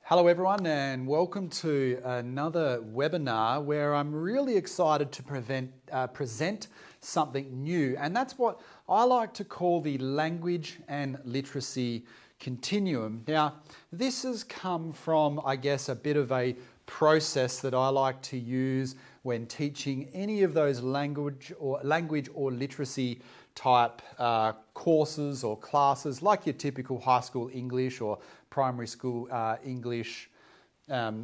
Hello everyone and welcome to another webinar where I'm really excited to present something new, and that's what I like to call the language and literacy continuum. Now this has come from, I guess, a bit of a process that I like to use when teaching any of those language or literacy type courses or classes, like your typical high school English or primary school English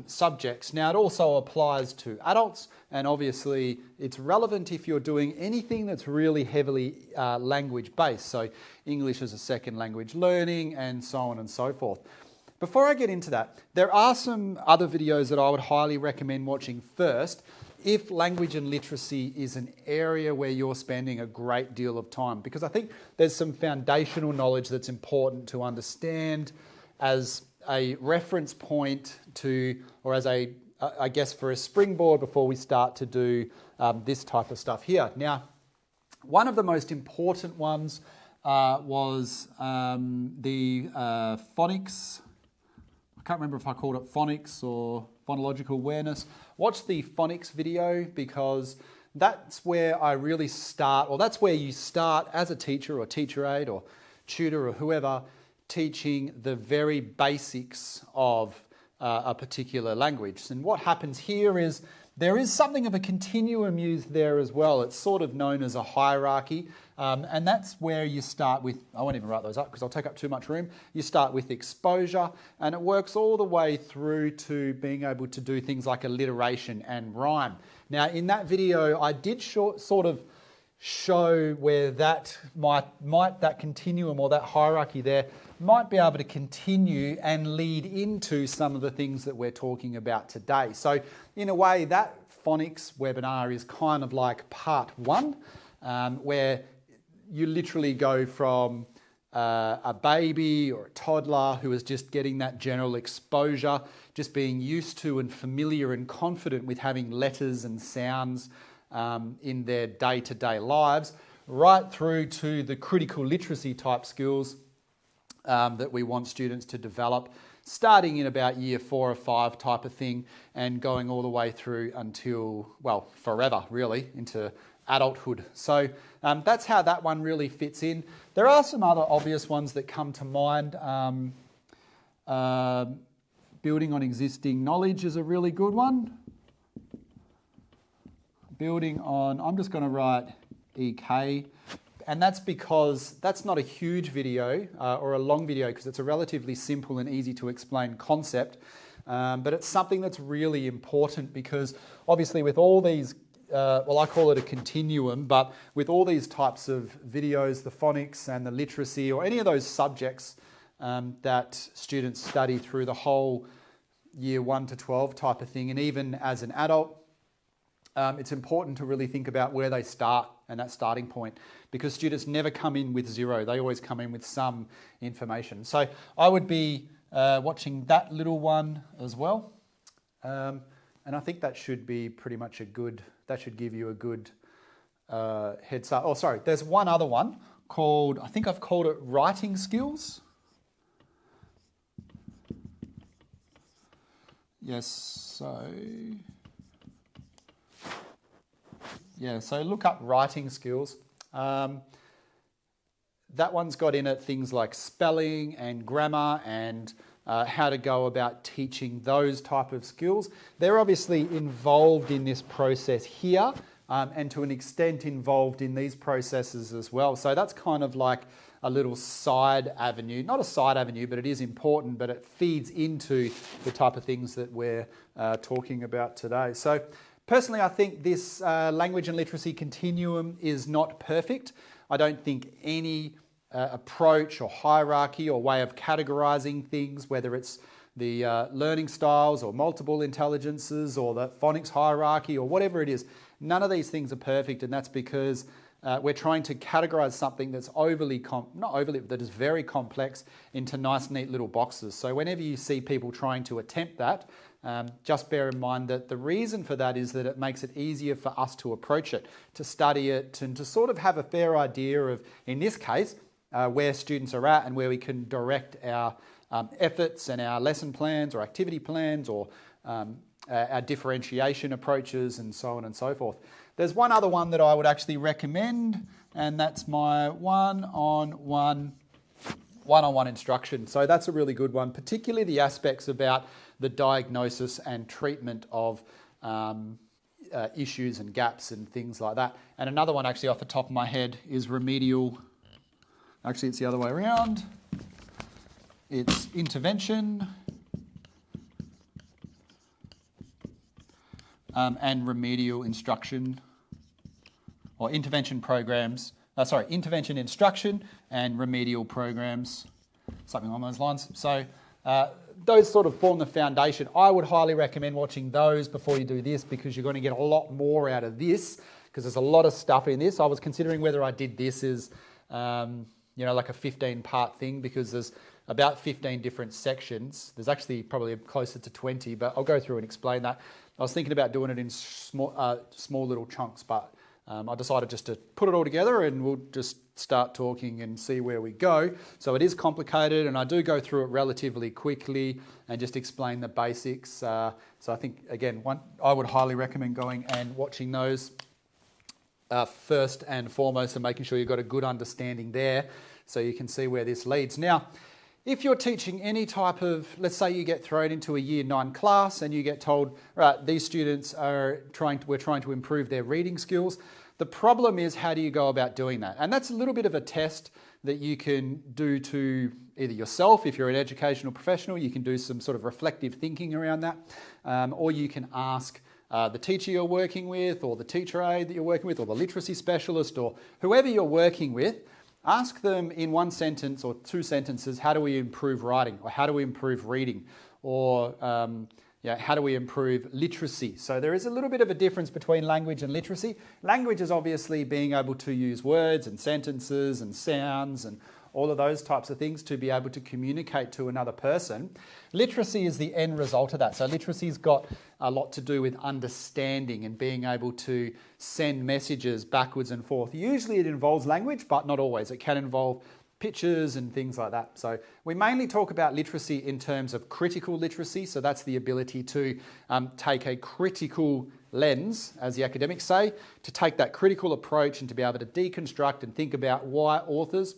subjects. Now it also applies to adults, and obviously it's relevant if you're doing anything that's really heavily language based, so English as a second language learning and so on and so forth. Before I get into that, there are some other videos that I would highly recommend watching first if language and literacy is an area where you're spending a great deal of time, because I think there's some foundational knowledge that's important to understand as a reference point to, or as a, I guess, for a springboard before we start to do this type of stuff here. Now, one of the most important ones was the phonics. I can't remember if I called it phonics or phonological awareness. Watch the phonics video, because that's where I really start, or that's where you start as a teacher or teacher aide or tutor or whoever, teaching the very basics of a particular language. And what happens here is there is something of a continuum used there as well. It's sort of known as a hierarchy, and that's where you start with, I won't even write those up because I'll take up too much room. You start with exposure, and it works all the way through to being able to do things like alliteration and rhyme. Now in that video I did sort of show where that that continuum or that hierarchy there might be able to continue and lead into some of the things that we're talking about today. So in a way, that phonics webinar is kind of like part one, where you literally go from a baby or a toddler who is just getting that general exposure, just being used to and familiar and confident with having letters and sounds in their day-to-day lives, right through to the critical literacy type skills that we want students to develop, starting in about year 4 or 5 type of thing and going all the way through until, well, forever really, into adulthood. So that's how that one really fits in. There are some other obvious ones that come to mind. Building on existing knowledge is a really good one. Building on, I'm just going to write EK, and that's because that's not a huge video or a long video, because it's a relatively simple and easy to explain concept, but it's something that's really important because obviously with all these, well, I call it a continuum, but with all these types of videos, the phonics and the literacy or any of those subjects that students study through the whole year 1 to 12 type of thing, and even as an adult, it's important to really think about where they start and that starting point, because students never come in with zero. They always come in with some information. So I would be watching that little one as well. And I think that should be pretty much a good, that should give you a good head start. Oh, sorry, there's one other one called, I think I've called it writing skills. Yes, so look up writing skills. That one's got in it things like spelling and grammar and how to go about teaching those type of skills. They're obviously involved in this process here, and to an extent involved in these processes as well. So that's kind of like a little side avenue, not a side avenue, but it is important, but it feeds into the type of things that we're talking about today. So personally, I think this language and literacy continuum is not perfect. I don't think any approach or hierarchy or way of categorizing things, whether it's the learning styles or multiple intelligences or the phonics hierarchy or whatever it is, none of these things are perfect, and that's because we're trying to categorize something that's that is very complex into nice, neat little boxes. So whenever you see people trying to attempt that, just bear in mind that the reason for that is that it makes it easier for us to approach it, to study it, and to sort of have a fair idea of, in this case, where students are at and where we can direct our efforts and our lesson plans or activity plans or our differentiation approaches and so on and so forth. There's one other one that I would actually recommend, and that's my one-on-one instruction. So that's a really good one, particularly the aspects about the diagnosis and treatment of issues and gaps and things like that. And another one actually off the top of my head is remedial. Actually, it's the other way around. It's intervention and remedial instruction, or intervention programs. Intervention instruction and remedial programs, something along those lines. So those sort of form the foundation. I would highly recommend watching those before you do this, because you're going to get a lot more out of this, because there's a lot of stuff in this. I was considering whether I did this as like a 15-part thing, because there's about 15 different sections. There's actually probably closer to 20, but I'll go through and explain that. I was thinking about doing it in small little chunks, but I decided just to put it all together and we'll just start talking and see where we go. So it is complicated, and I do go through it relatively quickly and just explain the basics. So I think, again, I would highly recommend going and watching those first and foremost, and making sure you've got a good understanding there so you can see where this leads. Now, if you're teaching any type of, let's say you get thrown into a Year 9 class and you get told, right, these students we're trying to improve their reading skills. The problem is, how do you go about doing that? And that's a little bit of a test that you can do to either yourself, if you're an educational professional, you can do some sort of reflective thinking around that, or you can ask the teacher you're working with, or the teacher aide that you're working with, or the literacy specialist, or whoever you're working with. Ask them in one sentence or two sentences, how do we improve writing, or how do we improve reading, or how do we improve literacy? So there is a little bit of a difference between language and literacy. Language is obviously being able to use words and sentences and sounds and all of those types of things to be able to communicate to another person. Literacy is the end result of that. So literacy's got a lot to do with understanding and being able to send messages backwards and forth. Usually it involves language, but not always. It can involve pictures and things like that. So we mainly talk about literacy in terms of critical literacy. So that's the ability to take a critical lens, as the academics say, to take that critical approach and to be able to deconstruct and think about why authors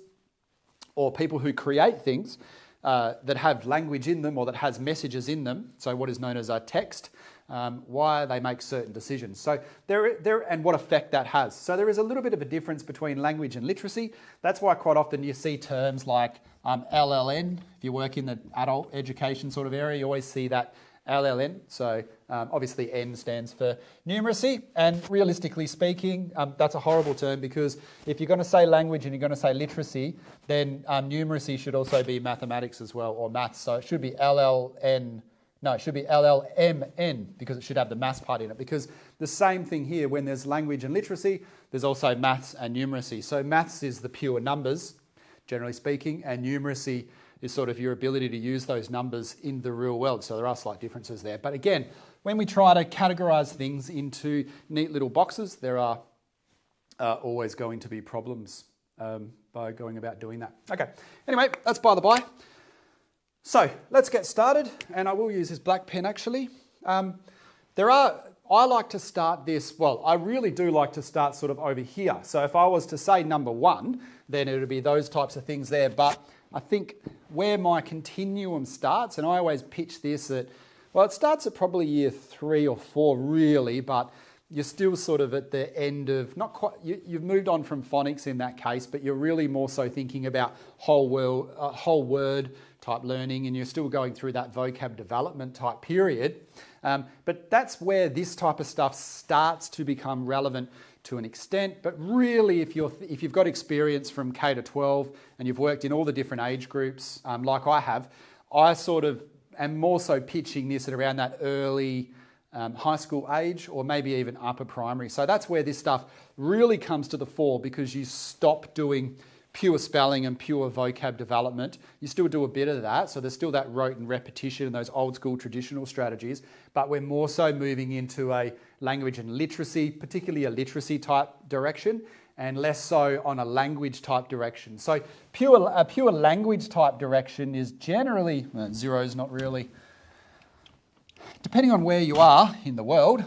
or people who create things that have language in them or that has messages in them, so what is known as a text, why they make certain decisions. So and what effect that has. So there is a little bit of a difference between language and literacy. That's why quite often you see terms like LLN. If you work in the adult education sort of area, you always see that LLN. So obviously N stands for numeracy, and realistically speaking, that's a horrible term, because if you're going to say language and you're going to say literacy, then numeracy should also be mathematics as well, or maths. So it should be LLN. No, it should be LLMN, because it should have the maths part in it. Because the same thing here, when there's language and literacy, there's also maths and numeracy. So maths is the pure numbers, generally speaking, and numeracy is sort of your ability to use those numbers in the real world. So there are slight differences there. But again, when we try to categorise things into neat little boxes, there are always going to be problems by going about doing that. Okay, anyway, that's by the by. So let's get started, and I will use this black pen actually. I like to start this, I really do like to start sort of over here. So if I was to say number 1, then it would be those types of things there. But I think where my continuum starts, and I always pitch this at, it starts at probably Year 3 or 4 really, but you're still sort of at the end of, not quite, you've moved on from phonics in that case, but you're really more so thinking about whole word type learning, and you're still going through that vocab development type period. But that's where this type of stuff starts to become relevant to an extent. But really, if you've got experience from K to 12 and you've worked in all the different age groups, like I have, I sort of am more so pitching this at around that early high school age, or maybe even upper primary. So that's where this stuff really comes to the fore, because you stop doing pure spelling and pure vocab development. You still do a bit of that, so there's still that rote and repetition and those old school traditional strategies, but we're more so moving into a language and literacy, particularly a literacy type direction. and less so on a language type direction. So a pure language type direction is generally, zero's not really, depending on where you are in the world,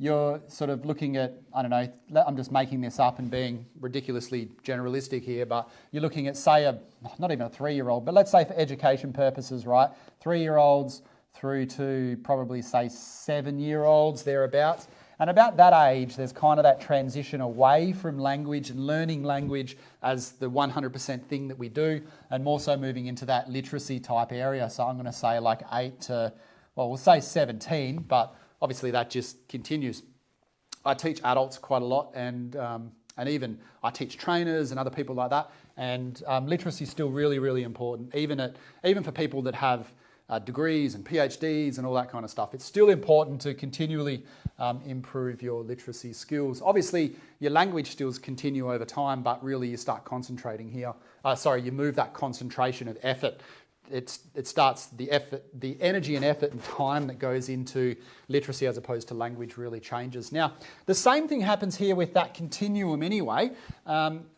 you're sort of looking at, I don't know, I'm just making this up and being ridiculously generalistic here, but you're looking at, say, not even a 3-year-old, but let's say for education purposes, right? 3-year-olds through to probably, say, 7-year-olds, thereabouts. And about that age, there's kind of that transition away from language and learning language as the 100% thing that we do, and more so moving into that literacy type area. So I'm going to say like 8 to, well, we'll say 17, but obviously that just continues. I teach adults quite a lot, and even I teach trainers and other people like that. And literacy is still really, really important, even for people that have degrees and PhDs and all that kind of stuff. It's still important to continually improve your literacy skills. Obviously, your language skills continue over time, but really you start concentrating here. You move that concentration of effort. It starts the effort, the energy and effort and time that goes into literacy as opposed to language really changes. Now, the same thing happens here with that continuum anyway.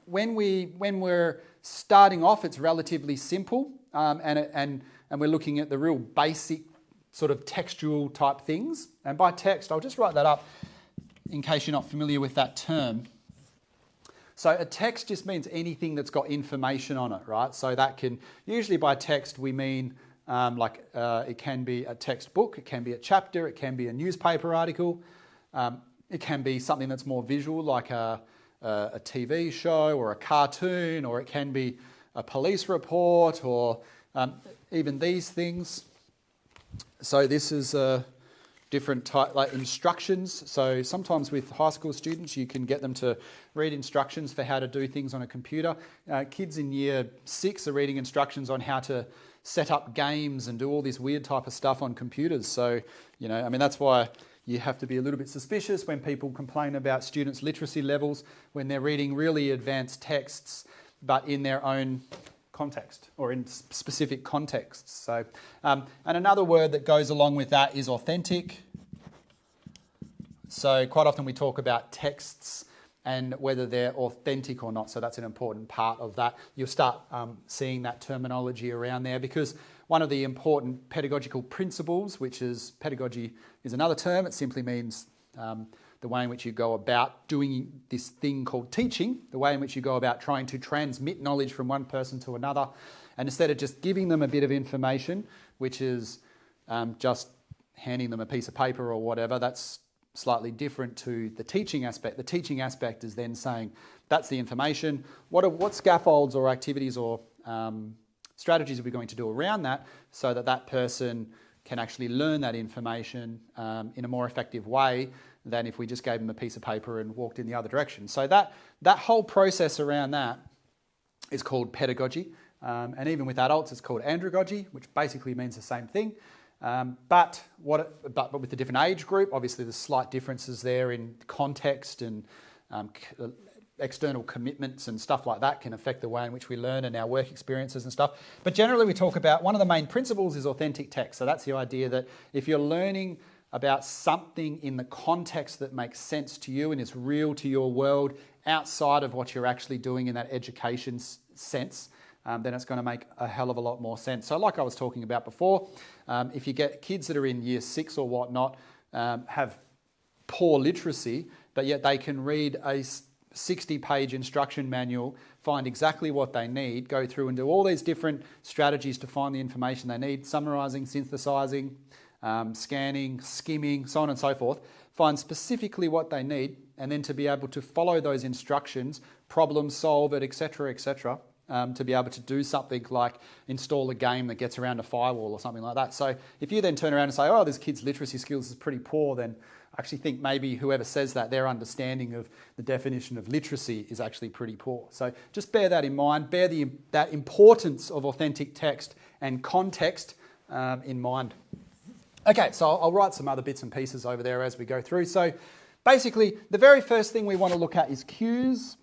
When we're starting off, it's relatively simple, and we're looking at the real basic sort of textual type things. And by text, I'll just write that up in case you're not familiar with that term. So a text just means anything that's got information on it, right? So that can, usually by text we mean it can be a textbook, it can be a chapter, it can be a newspaper article, it can be something that's more visual like a TV show or a cartoon, or it can be a police report, or even these things. So this is a different type, like instructions. So sometimes with high school students, you can get them to read instructions for how to do things on a computer. Kids in year 6 are reading instructions on how to set up games and do all this weird type of stuff on computers. So, that's why you have to be a little bit suspicious when people complain about students' literacy levels when they're reading really advanced texts, but in their own context or in specific contexts. So, and another word that goes along with that is authentic. So quite often we talk about texts and whether they're authentic or not. So that's an important part of that. You'll start seeing that terminology around there, because one of the important pedagogical principles, which is pedagogy is another term. It simply means the way in which you go about doing this thing called teaching, the way in which you go about trying to transmit knowledge from one person to another. And instead of just giving them a bit of information, which is just handing them a piece of paper or whatever, that's slightly different to the teaching aspect. The teaching aspect is then saying, that's the information. What scaffolds or activities or strategies are we going to do around that so that that person can actually learn that information in a more effective way than if we just gave them a piece of paper and walked in the other direction. So that whole process around that is called pedagogy. And even with adults, it's called Andragogy, which basically means the same thing. But with a different age group, obviously there's slight differences there in context, and external commitments and stuff like that can affect the way in which we learn and our work experiences and stuff. But generally we talk about, one of the main principles is authentic text. So that's the idea that if you're learning about something in the context that makes sense to you and is real to your world outside of what you're actually doing in that education sense, then it's going to make a hell of a lot more sense. So like I was talking about before, if you get kids that are in year 6 or whatnot, have poor literacy, but yet they can read a 60-page instruction manual, find exactly what they need, go through and do all these different strategies to find the information they need, summarising, synthesizing, scanning, skimming, so on and so forth, find specifically what they need, and then to be able to follow those instructions, problem solve it, etc., to be able to do something like install a game that gets around a firewall or something like that. So if you then turn around and say, oh, this kid's literacy skills is pretty poor, then I actually think maybe whoever says that, their understanding of the definition of literacy is actually pretty poor. So just bear that in mind, bear that importance of authentic text and context in mind. Okay, so I'll write some other bits and pieces over there as we go through. So basically, the very first thing we want to look at is cues,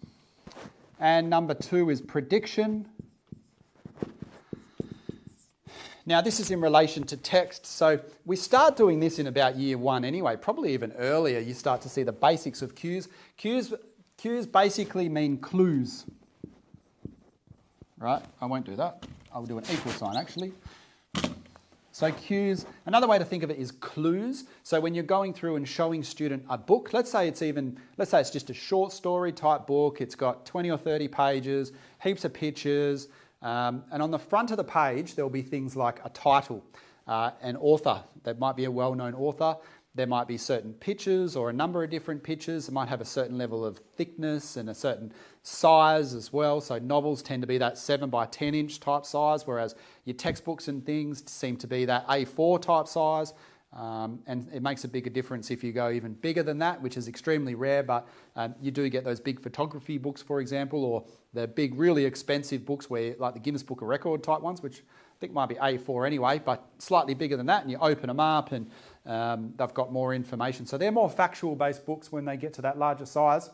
and number 2 is prediction. Now, this is in relation to text. So we start doing this in about year 1 anyway, probably even earlier. You start to see the basics of cues. Cues Cues basically mean clues. Right? I won't do that. I'll do an equal sign actually. So cues, another way to think of it is clues. So when you're going through and showing student a book, let's say it's just a short story type book, it's got 20 or 30 pages, heaps of pictures, and on the front of the page there'll be things like a title, an author, that might be a well-known author. There might be certain pictures or a number of different pictures. It might have a certain level of thickness and a certain size as well. So novels tend to be that 7 by 10 inch type size, whereas your textbooks and things seem to be that A4 type size. And it makes a bigger difference if you go even bigger than that, which is extremely rare, but you do get those big photography books, for example, or the big, really expensive books where, like the Guinness Book of Record type ones, which I think might be A4 anyway, but slightly bigger than that, and you open them up and they've got more information. So they're more factual based books when they get to that larger size,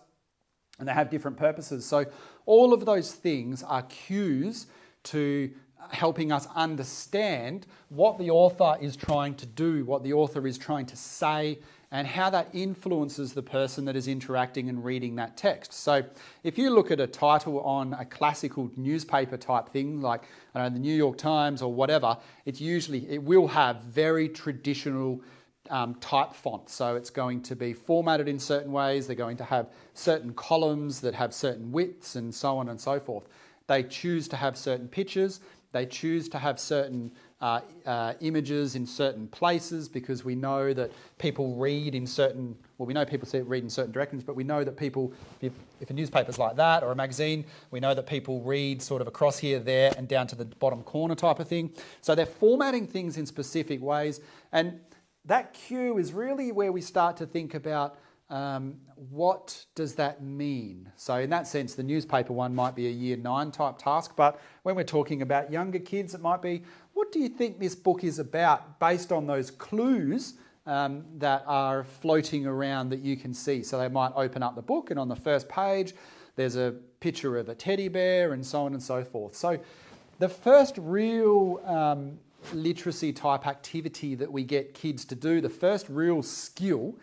and they have different purposes. So all of those things are cues to helping us understand what the author is trying to do, what the author is trying to say, and how that influences the person that is interacting and reading that text. So if you look at a title on a classical newspaper type thing, like I don't know, the New York Times or whatever, it will have very traditional type font. So it's going to be formatted in certain ways. They're going to have certain columns that have certain widths and so on and so forth. They choose to have certain pictures. They choose to have certain images in certain places because we know that people read in certain, well, we know people read in certain directions, but we know that people, if a newspaper's like that or a magazine, we know that people read sort of across here, there, and down to the bottom corner type of thing. So they're formatting things in specific ways, and that cue is really where we start to think about what does that mean? So in that sense, the newspaper one might be a year 9 type task, but when we're talking about younger kids, it might be, what do you think this book is about based on those clues that are floating around that you can see? So they might open up the book and on the first page, there's a picture of a teddy bear and so on and so forth. So the first real literacy type activity that we get kids to do, the first real skill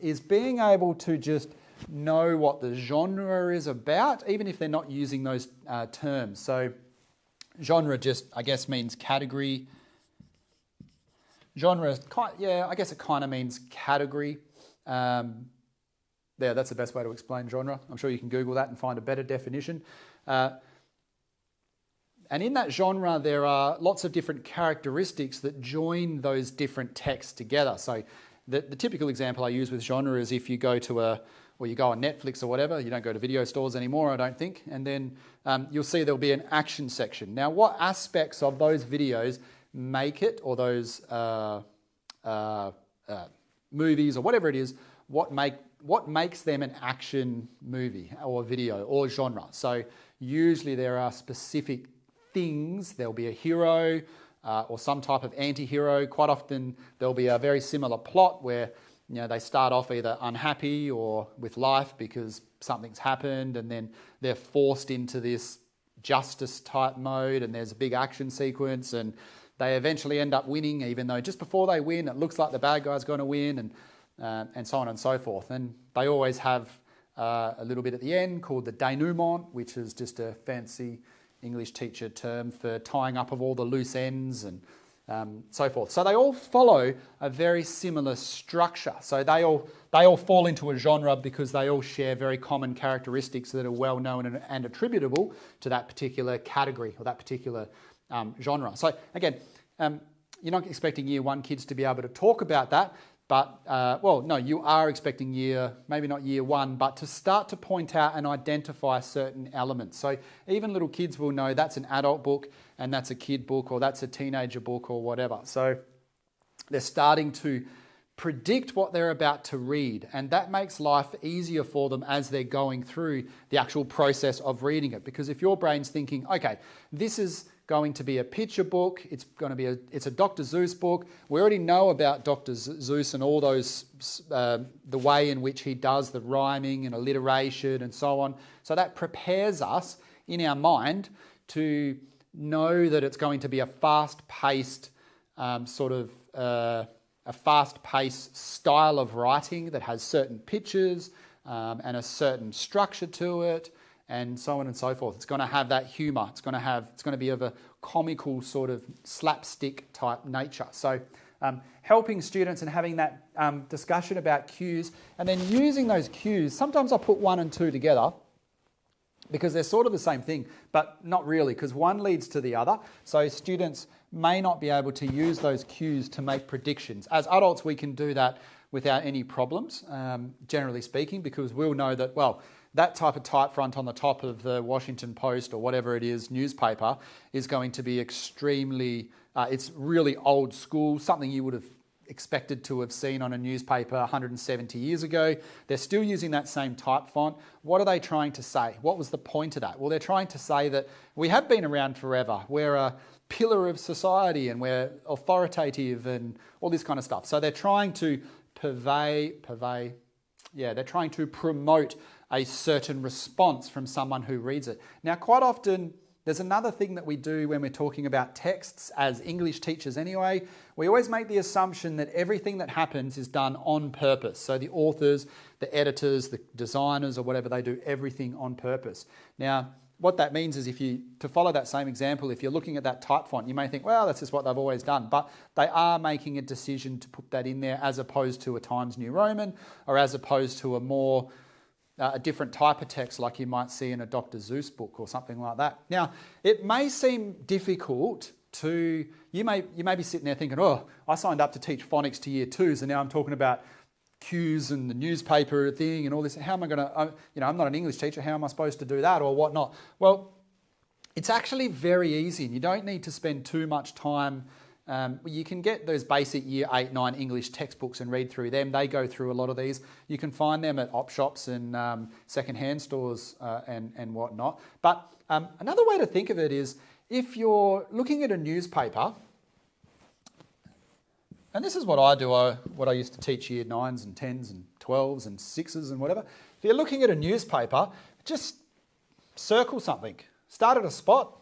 is being able to just know what the genre is about, even if they're not using those terms. So genre just, I guess, means category. Genre, I guess it kind of means category. That's the best way to explain genre. I'm sure you can Google that and find a better definition. And in that genre, there are lots of different characteristics that join those different texts together. So the typical example I use with genre is if you go to you go on Netflix or whatever, you don't go to video stores anymore, I don't think, and then you'll see there'll be an action section. Now, what aspects of those videos make it, or those movies or whatever it is, what makes them an action movie or video or genre? So usually there are specific things. There'll be a hero or some type of anti-hero. Quite often there'll be a very similar plot where they start off either unhappy or with life because something's happened, and then they're forced into this justice type mode, and there's a big action sequence, and they eventually end up winning, even though just before they win it looks like the bad guy's going to win, and so on and so forth. And they always have a little bit at the end called the denouement, which is just a fancy English teacher term for tying up of all the loose ends and so forth. So they all follow a very similar structure. So they all fall into a genre because they all share very common characteristics that are well known and attributable to that particular category or that particular genre. So again, you're not expecting year 1 kids to be able to talk about that, but no, you are expecting maybe not year 1, but to start to point out and identify certain elements. So even little kids will know that's an adult book and that's a kid book or that's a teenager book or whatever. So they're starting to predict what they're about to read, and that makes life easier for them as they're going through the actual process of reading it. Because if your brain's thinking, okay, this is going to be a picture book, it's a Dr. Seuss book. We already know about Dr. Seuss and all those, the way in which he does the rhyming and alliteration and so on. So that prepares us in our mind to know that it's going to be a fast-paced a fast-paced style of writing that has certain pictures, and a certain structure to it, and so on and so forth. It's going to have that humour. It's going to be of a comical sort of slapstick type nature. So helping students and having that discussion about cues, and then using those cues. Sometimes I put 1 and 2 together because they're sort of the same thing, but not really, because one leads to the other. So students may not be able to use those cues to make predictions. As adults, we can do that without any problems, generally speaking, because we'll know that, well, that type of type front on the top of the Washington Post or whatever it is, newspaper, is going to be extremely, it's really old school, something you would have expected to have seen on a newspaper 170 years ago. They're still using that same type font. What are they trying to say? What was the point of that? Well, they're trying to say that we have been around forever. We're a pillar of society and we're authoritative and all this kind of stuff. So they're trying to they're trying to promote a certain response from someone who reads it. Now, quite often, there's another thing that we do when we're talking about texts as English teachers anyway. We always make the assumption that everything that happens is done on purpose. So the authors, the editors, the designers or whatever, they do everything on purpose. Now, what that means is to follow that same example, if you're looking at that type font, you may think, well, that's just what they've always done. But they are making a decision to put that in there as opposed to a Times New Roman or as opposed to a different type of text like you might see in a Dr. Seuss book or something like that. Now, it may seem difficult to, you may be sitting there thinking, oh, I signed up to teach phonics to year 2s and now I'm talking about cues and the newspaper thing and all this. How am I going to, I'm not an English teacher, how am I supposed to do that or whatnot? Well, it's actually very easy and you don't need to spend too much time. You can get those basic year 8, 9 English textbooks and read through them. They go through a lot of these. You can find them at op shops and second-hand stores and whatnot. But another way to think of it is if you're looking at a newspaper, and this is what I do, what I used to teach year 9s and 10s and 12s and 6s and whatever. If you're looking at a newspaper, just circle something. Start at a spot,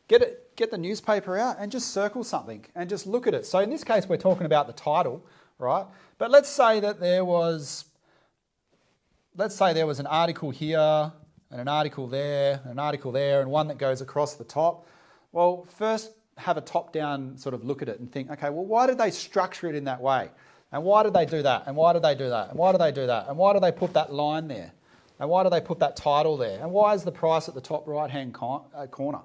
get the newspaper out and just circle something and just look at it. So in this case, we're talking about the title, right? But let's say that there was an article here and an article there, and one that goes across the top. Well, first have a top-down sort of look at it and think, okay, well, why did they structure it in that way? And why did they do that? And why did they do that? And why did they do that? And why did they put that line there? And why did they put that title there? And why is the price at the top right-hand corner?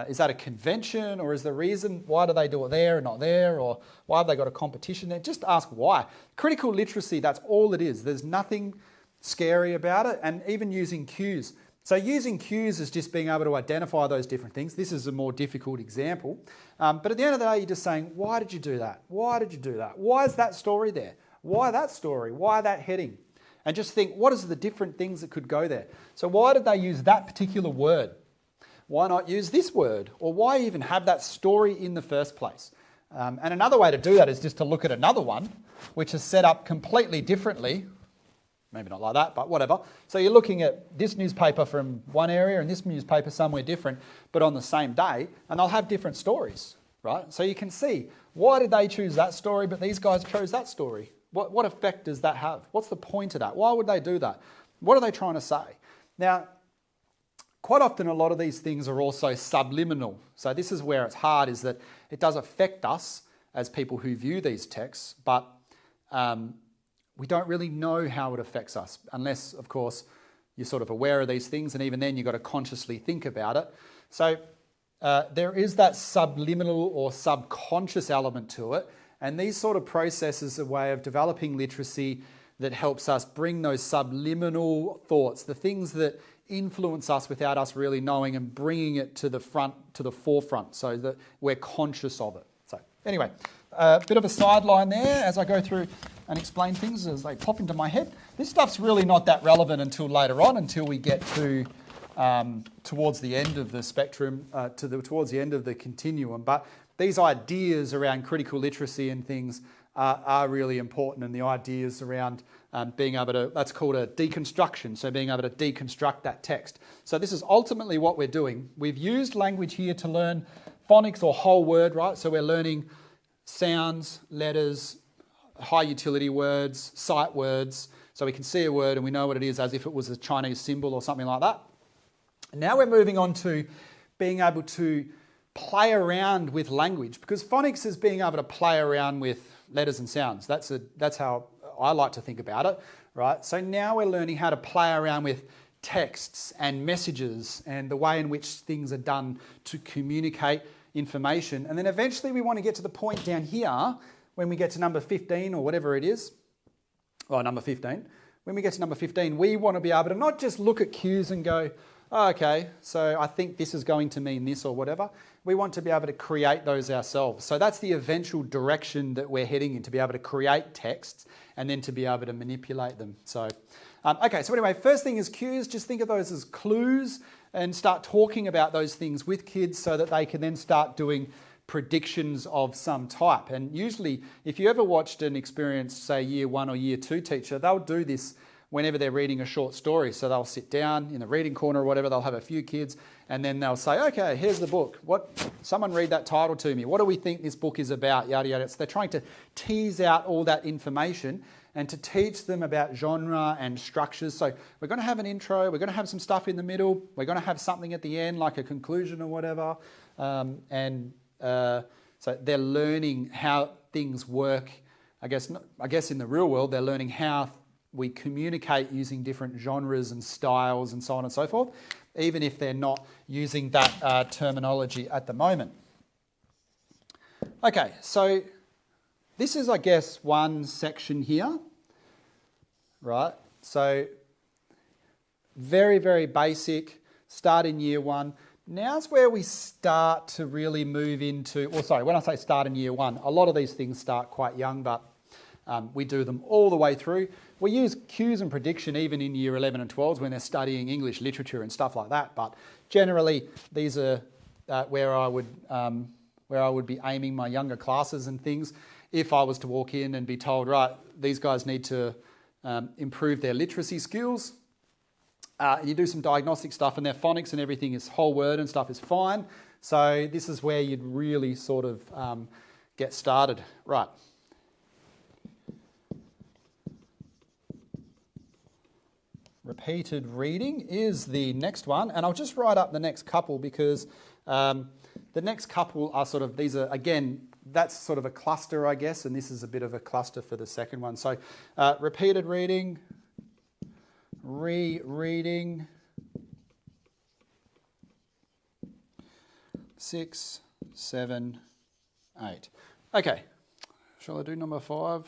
Is that a convention or is the reason why do they do it there and not there, or why have they got a competition there? Just ask why. Critical literacy, that's all it is. There's nothing scary about it, and even using cues. So using cues is just being able to identify those different things. This is a more difficult example. But at the end of the day, you're just saying, why did you do that? Why did you do that? Why is that story there? Why that story? Why that heading? And just think, what is the different things that could go there? So why did they use that particular word? Why not use this word? Or why even have that story in the first place? And another way to do that is just to look at another one, which is set up completely differently. Maybe not like that, but whatever. So you're looking at this newspaper from one area and this newspaper somewhere different, but on the same day, and they'll have different stories, right? So you can see, why did they choose that story, but these guys chose that story? What effect does that have? What's the point of that? Why would they do that? What are they trying to say? Now, quite often a lot of these things are also subliminal. So this is where it's hard, is that it does affect us as people who view these texts, but we don't really know how it affects us unless, of course, you're sort of aware of these things, and even then you've got to consciously think about it. So there is that subliminal or subconscious element to it, and these sort of processes are a way of developing literacy that helps us bring those subliminal thoughts, the things that influence us without us really knowing, and bringing it to the forefront so that we're conscious of it. So anyway, a bit of a sideline there as I go through and explain things as they pop into my head. This stuff's really not that relevant until later on, until we get to towards the end of the spectrum, towards the end of the continuum. But these ideas around critical literacy and things are really important, and the ideas around being able to, that's called a deconstruction, so being able to deconstruct that text. So this is ultimately what we're doing. We've used language here to learn phonics or whole word, right? So we're learning sounds, letters, high utility words, sight words, so we can see a word and we know what it is as if it was a Chinese symbol or something like that. Now we're moving on to being able to play around with language, because phonics is being able to play around with letters and sounds. That's how I like to think about it, right? So now we're learning how to play around with texts and messages and the way in which things are done to communicate information. And then eventually we want to get to the point down here when we get to number 15 or whatever it is, well, number 15. When we get to number 15, we want to be able to not just look at cues and go, oh, okay, so I think this is going to mean this or whatever. We want to be able to create those ourselves. So that's the eventual direction that we're heading in, to be able to create texts and then to be able to manipulate them. So, okay, so anyway, first thing is cues. Just think of those as clues and start talking about those things with kids so that they can then start doing predictions of some type. And usually, if you ever watched an experienced, say, year 1 or year 2 teacher, they'll do this whenever they're reading a short story. So they'll sit down in the reading corner or whatever, they'll have a few kids, and then they'll say, okay, here's the book. Someone read that title to me. What do we think this book is about? Yada, yada. So they're trying to tease out all that information and to teach them about genre and structures. So we're going to have an intro, we're going to have some stuff in the middle, we're going to have something at the end, like a conclusion or whatever. So they're learning how things work. I guess in the real world, they're learning how we communicate using different genres and styles and so on and so forth, even if they're not using that terminology at the moment. Okay, so this is, I guess, one section here, right? So very, very basic, start in year 1. Now's where we start to really move into, when I say start in year 1, a lot of these things start quite young, but we do them all the way through. We use cues and prediction even in year 11 and 12s when they're studying English literature and stuff like that. But generally, these are where I would be aiming my younger classes and things. If I was to walk in and be told, right, these guys need to improve their literacy skills, you do some diagnostic stuff and their phonics and everything is whole word and stuff is fine. So this is where you'd really sort of get started. Right. Repeated reading is the next one, and I'll just write up the next couple because the next couple are sort of, these are, again, that's sort of a cluster, I guess, and this is a bit of a cluster for the second one. So repeated reading, rereading, 6, 7, 8. Okay, shall I do number 5?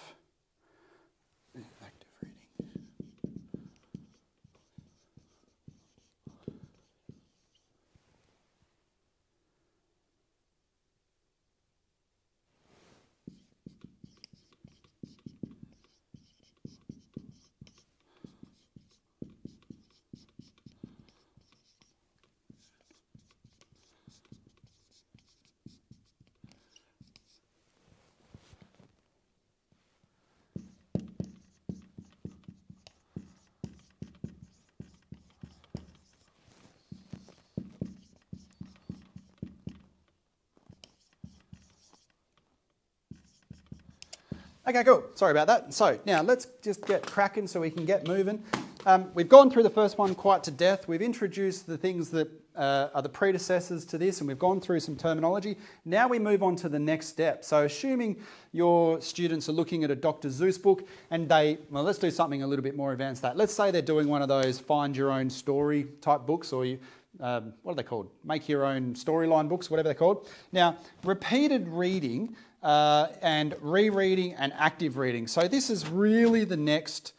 Okay, cool. Sorry about that. So now let's just get cracking so we can get moving. We've gone through the first one quite to death. We've introduced the things that are the predecessors to this, and we've gone through some terminology. Now we move on to the next step. So assuming your students are looking at a Dr. Seuss book and let's do something a little bit more advanced than that. Let's say they're doing one of those find your own story type books, or what are they called? Make your own storyline books, whatever they're called. Now, repeated reading and rereading and active reading. So this is really the next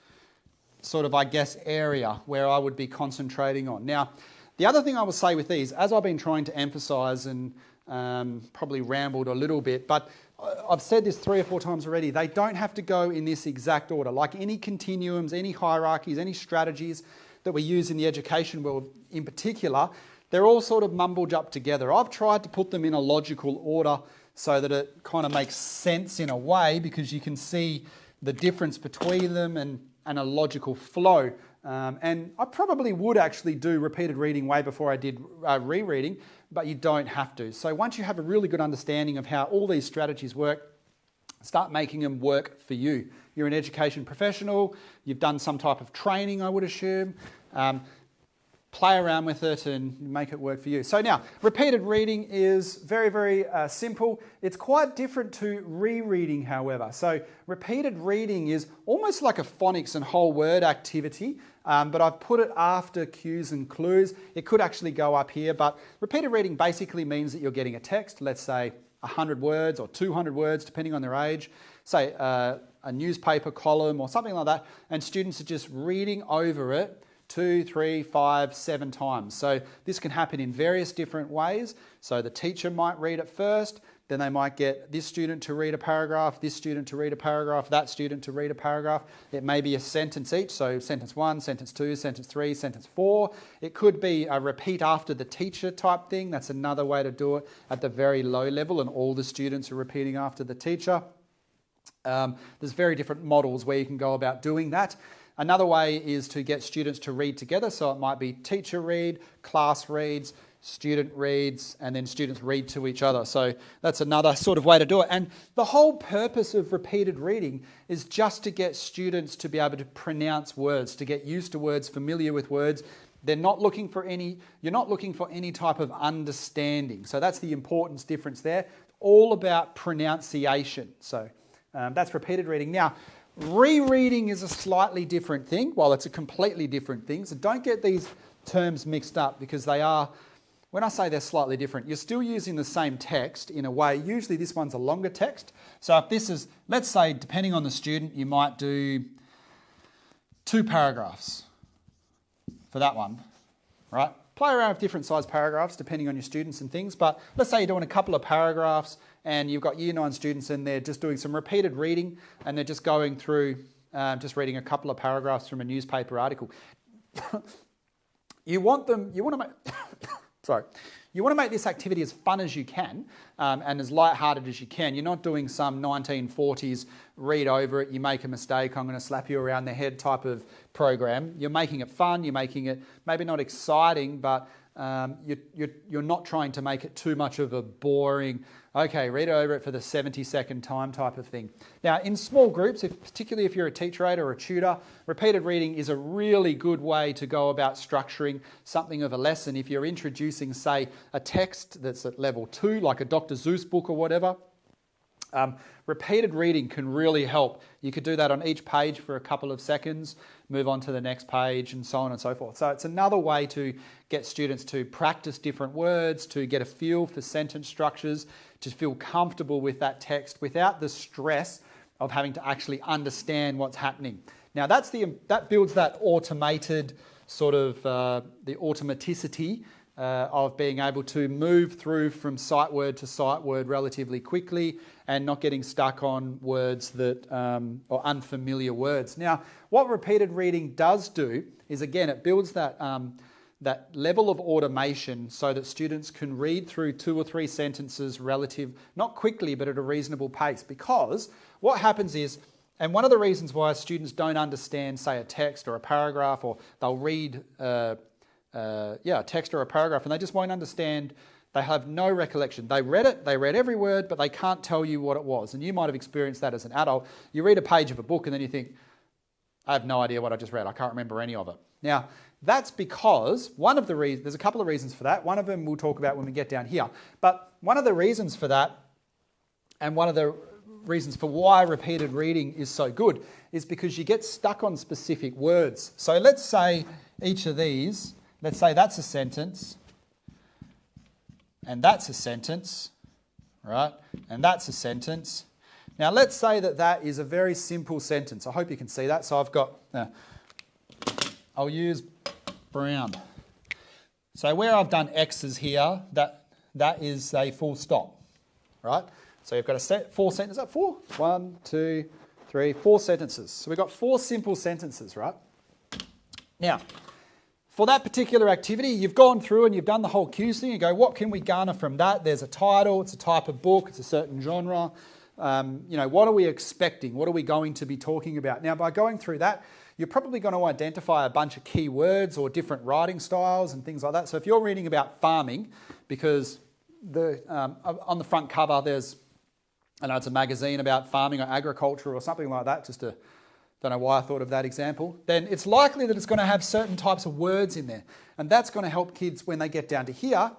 sort of, I guess, area where I would be concentrating on. Now, the other thing I will say with these, as I've been trying to emphasise and probably rambled a little bit, but I've said this 3 or 4 times already, they don't have to go in this exact order. Like any continuums, any hierarchies, any strategies that we use in the education world in particular, they're all sort of mumbled up together. I've tried to put them in a logical order so that it kind of makes sense in a way, because you can see the difference between them and a logical flow. And I probably would actually do repeated reading way before I did rereading, but you don't have to. So once you have a really good understanding of how all these strategies work, Start making them work for you. You're an education professional, you've done some type of training, I would assume. Play around with it and make it work for you. So now, repeated reading is very, very simple. It's quite different to rereading, however. So repeated reading is almost like a phonics and whole word activity, but I've put it after cues and clues. It could actually go up here, but repeated reading basically means that you're getting a text, let's say 100 words or 200 words, depending on their age, say a newspaper column or something like that, and students are just reading over it 2, 3, 5, 7 times. So this can happen in various different ways. So the teacher might read it first, then they might get this student to read a paragraph, this student to read a paragraph, that student to read a paragraph. It may be a sentence each, so sentence 1, sentence 2, sentence 3, sentence 4. It could be a repeat after the teacher type thing. That's another way to do it at the very low level, and all the students are repeating after the teacher. There's very different models where you can go about doing that. Another way is to get students to read together. So it might be teacher read, class reads, student reads, and then students read to each other. So that's another sort of way to do it. And the whole purpose of repeated reading is just to get students to be able to pronounce words, to get used to words, familiar with words. You're not looking for any type of understanding. So that's the importance difference there. All about pronunciation. So that's repeated reading. Now, rereading is a slightly different thing. Well, it's a completely different thing. So don't get these terms mixed up, because they are, when I say they're slightly different, you're still using the same text in a way. Usually this one's a longer text. So if this is, let's say, depending on the student, you might do 2 paragraphs for that one, right? Play around with different size paragraphs depending on your students and things, but let's say you're doing a couple of paragraphs and you've got Year 9 students and they're just doing some repeated reading and they're just going through, just reading a couple of paragraphs from a newspaper article. You want to make this activity as fun as you can and as light-hearted as you can. You're not doing some 1940s read over it, you make a mistake, I'm going to slap you around the head type of program. You're making it fun, you're making it maybe not exciting, but you're not trying to make it too much of a boring, okay, read over it for the 70-second time type of thing. Now, in small groups, particularly if you're a teacher aide or a tutor, repeated reading is a really good way to go about structuring something of a lesson. If you're introducing, say, a text that's at level 2, like a Dr. Seuss book or whatever, repeated reading can really help. You could do that on each page for a couple of seconds, move on to the next page, and so on and so forth. So it's another way to get students to practice different words, to get a feel for sentence structures, to feel comfortable with that text without the stress of having to actually understand what's happening. Now that builds that automated sort of the automaticity of being able to move through from sight word to sight word relatively quickly and not getting stuck on words that or unfamiliar words. Now, what repeated reading does do is, again, it builds that that level of automation so that students can read through 2 or 3 sentences not quickly, but at a reasonable pace. Because what happens is, and one of the reasons why students don't understand, say, a text or a paragraph, or they'll read a text or a paragraph and they just won't understand, they have no recollection. They read it, they read every word, but they can't tell you what it was. And you might have experienced that as an adult. You read a page of a book and then you think, I have no idea what I just read. I can't remember any of it. Now, that's because there's a couple of reasons for that. One of them we'll talk about when we get down here. But one of the reasons for that, and one of the reasons for why repeated reading is so good, is because you get stuck on specific words. So let's say each of these, let's say that's a sentence, and that's a sentence, right? And that's a sentence. Now let's say that is a very simple sentence. I hope you can see that. So I've got, I'll use brown. So where I've done X's here, that is a full stop, right? So you've got a set 4 sentences. Is that 4? 1, 2, 3, 4 sentences. So we've got 4 simple sentences, right? Now, for that particular activity, you've gone through and you've done the whole cues thing. You go, what can we garner from that? There's a title, it's a type of book, it's a certain genre. What are we expecting? What are we going to be talking about? Now, by going through that, you're probably going to identify a bunch of key words or different writing styles and things like that. So if you're reading about farming, because on the front cover there's I know it's a magazine about farming or agriculture or something like that, don't know why I thought of that example, then it's likely that it's going to have certain types of words in there. And that's going to help kids when they get down to here,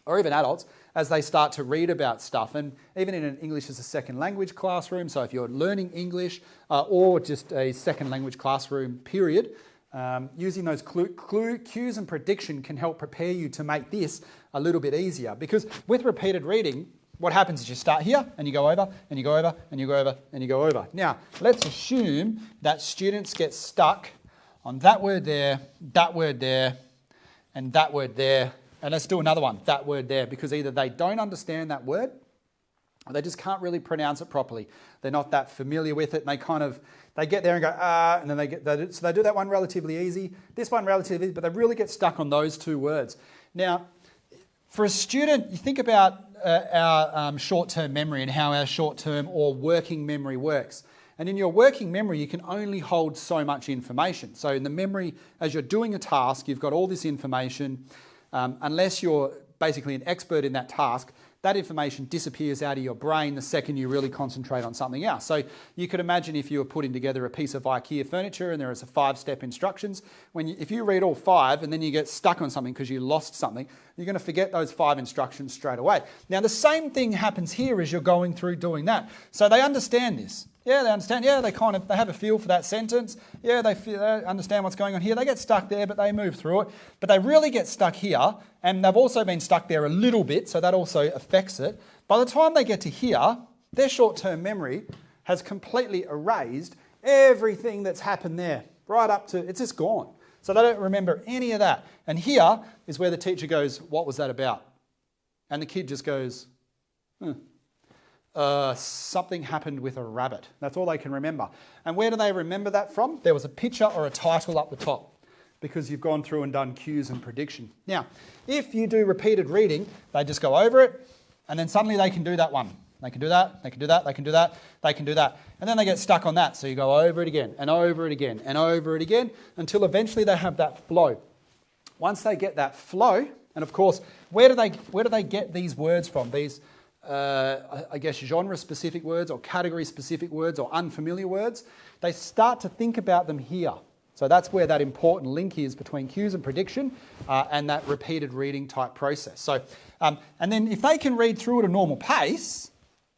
or even adults, as they start to read about stuff. And even in an English as a second language classroom, so if you're learning English or just a second language classroom period, using those cues and prediction can help prepare you to make this a little bit easier. Because with repeated reading, what happens is you start here and you go over and you go over and you go over and you go over. Now, let's assume that students get stuck on that word there, and that word there. And let's do another one, that word there, because either they don't understand that word or they just can't really pronounce it properly. They're not that familiar with it, and they get there and go, and then so they do that one relatively easy, this one relatively easy, but they really get stuck on those two words. Now, for a student, you think about our short-term memory and how our short-term or working memory works. And in your working memory, you can only hold so much information. So in the memory, as you're doing a task, you've got all this information. Unless you're basically an expert in that task, that information disappears out of your brain the second you really concentrate on something else. So you could imagine if you were putting together a piece of IKEA furniture and there is a 5-step instructions, if you read all 5 and then you get stuck on something because you lost something, you're going to forget those 5 instructions straight away. Now the same thing happens here as you're going through doing that. So they understand this. Yeah, they understand. Yeah, they have a feel for that sentence. Yeah, they understand what's going on here. They get stuck there, but they move through it. But they really get stuck here, and they've also been stuck there a little bit, so that also affects it. By the time they get to here, their short-term memory has completely erased everything that's happened there, right up to, it's just gone. So they don't remember any of that. And here is where the teacher goes, what was that about? And the kid just goes, something happened with a rabbit. That's all they can remember. And where do they remember that from? There was a picture or a title up the top because you've gone through and done cues and prediction. Now, if you do repeated reading, they just go over it and then suddenly they can do that one. They can do that, they can do that, they can do that, they can do that. And then they get stuck on that. So you go over it again and over it again and over it again until eventually they have that flow. Once they get that flow, and of course, where do they get these words from? These I guess genre-specific words or category-specific words or unfamiliar words, they start to think about them here. So that's where that important link is between cues and prediction and that repeated reading type process. So, and then if they can read through at a normal pace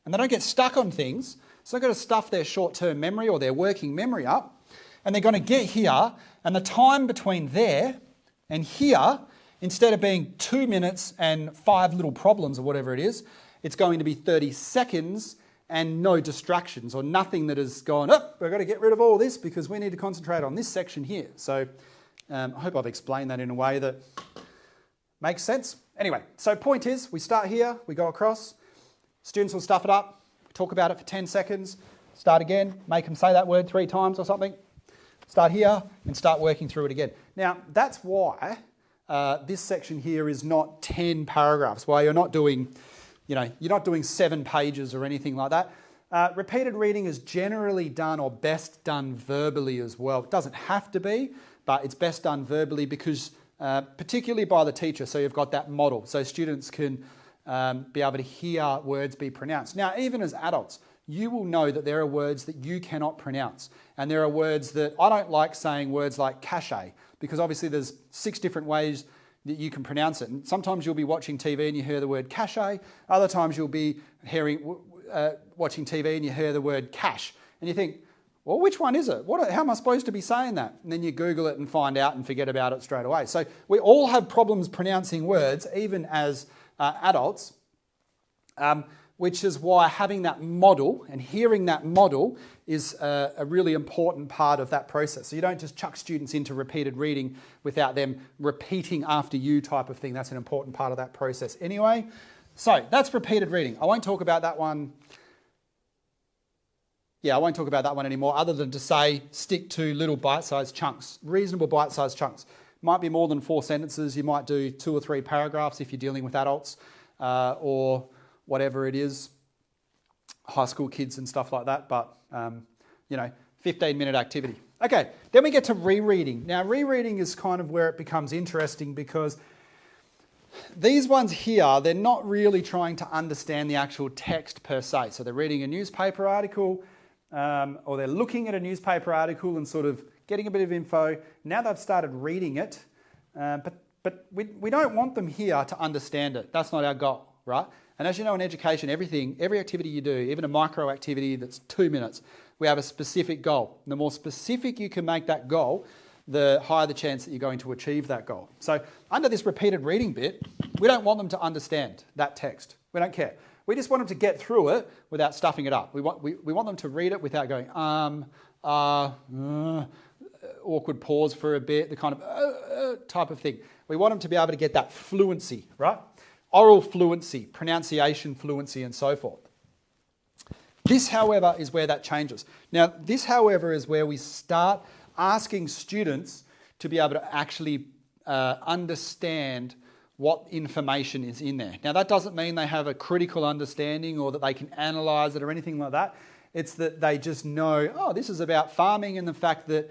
and they don't get stuck on things, so they've got to stuff their short-term memory or their working memory up, and they're going to get here, and the time between there and here, instead of being 2 minutes and 5 little problems or whatever it is, it's going to be 30 seconds and no distractions or nothing that has gone, we've got to get rid of all this because we need to concentrate on this section here. So I hope I've explained that in a way that makes sense. Anyway, so point is, we start here, we go across, students will stuff it up, talk about it for 10 seconds, start again, make them say that word 3 times or something, start here and start working through it again. Now, that's why this section here is not 10 paragraphs, why you're not doing 7 pages or anything like that. Repeated reading is generally done or best done verbally as well. It doesn't have to be, but it's best done verbally because particularly by the teacher, so you've got that model. So students can be able to hear words be pronounced. Now, even as adults, you will know that there are words that you cannot pronounce. And there are words that, I don't like saying words like cachet, because obviously there's 6 different ways that you can pronounce it. And sometimes you'll be watching TV and you hear the word cachet. Other times you'll be watching TV and you hear the word cash. And you think, well, which one is it? How am I supposed to be saying that? And then you Google it and find out and forget about it straight away. So we all have problems pronouncing words, even as adults, which is why having that model and hearing that model is a really important part of that process. So you don't just chuck students into repeated reading without them repeating after you type of thing. That's an important part of that process anyway. So that's repeated reading. I won't talk about that one. Yeah, I won't talk about that one anymore, other than to say stick to little bite-sized chunks, reasonable bite-sized chunks. Might be more than 4 sentences. You might do 2 or 3 paragraphs if you're dealing with adults or whatever it is, high school kids and stuff like that, but 15-minute activity. Okay, then we get to rereading. Now, rereading is kind of where it becomes interesting because These ones here, they're not really trying to understand the actual text per se. So they're reading a newspaper article, or they're looking at a newspaper article and sort of getting a bit of info. Now they've started reading it, but we don't want them here to understand it. That's not our goal, right? And as you know, in education, every activity you do, even a micro activity that's 2 minutes, we have a specific goal. And the more specific you can make that goal, the higher the chance that you're going to achieve that goal. So under this repeated reading bit, we don't want them to understand that text. We don't care. We just want them to get through it without stuffing it up. We want them to read it without going, awkward pause for a bit, the kind of type of thing. We want them to be able to get that fluency, right? Oral fluency, pronunciation fluency, and so forth. This, however, is where that changes. Now, this, however, is where we start asking students to be able to actually understand what information is in there. Now, that doesn't mean they have a critical understanding or that they can analyse it or anything like that. It's that they just know, oh, this is about farming and the fact that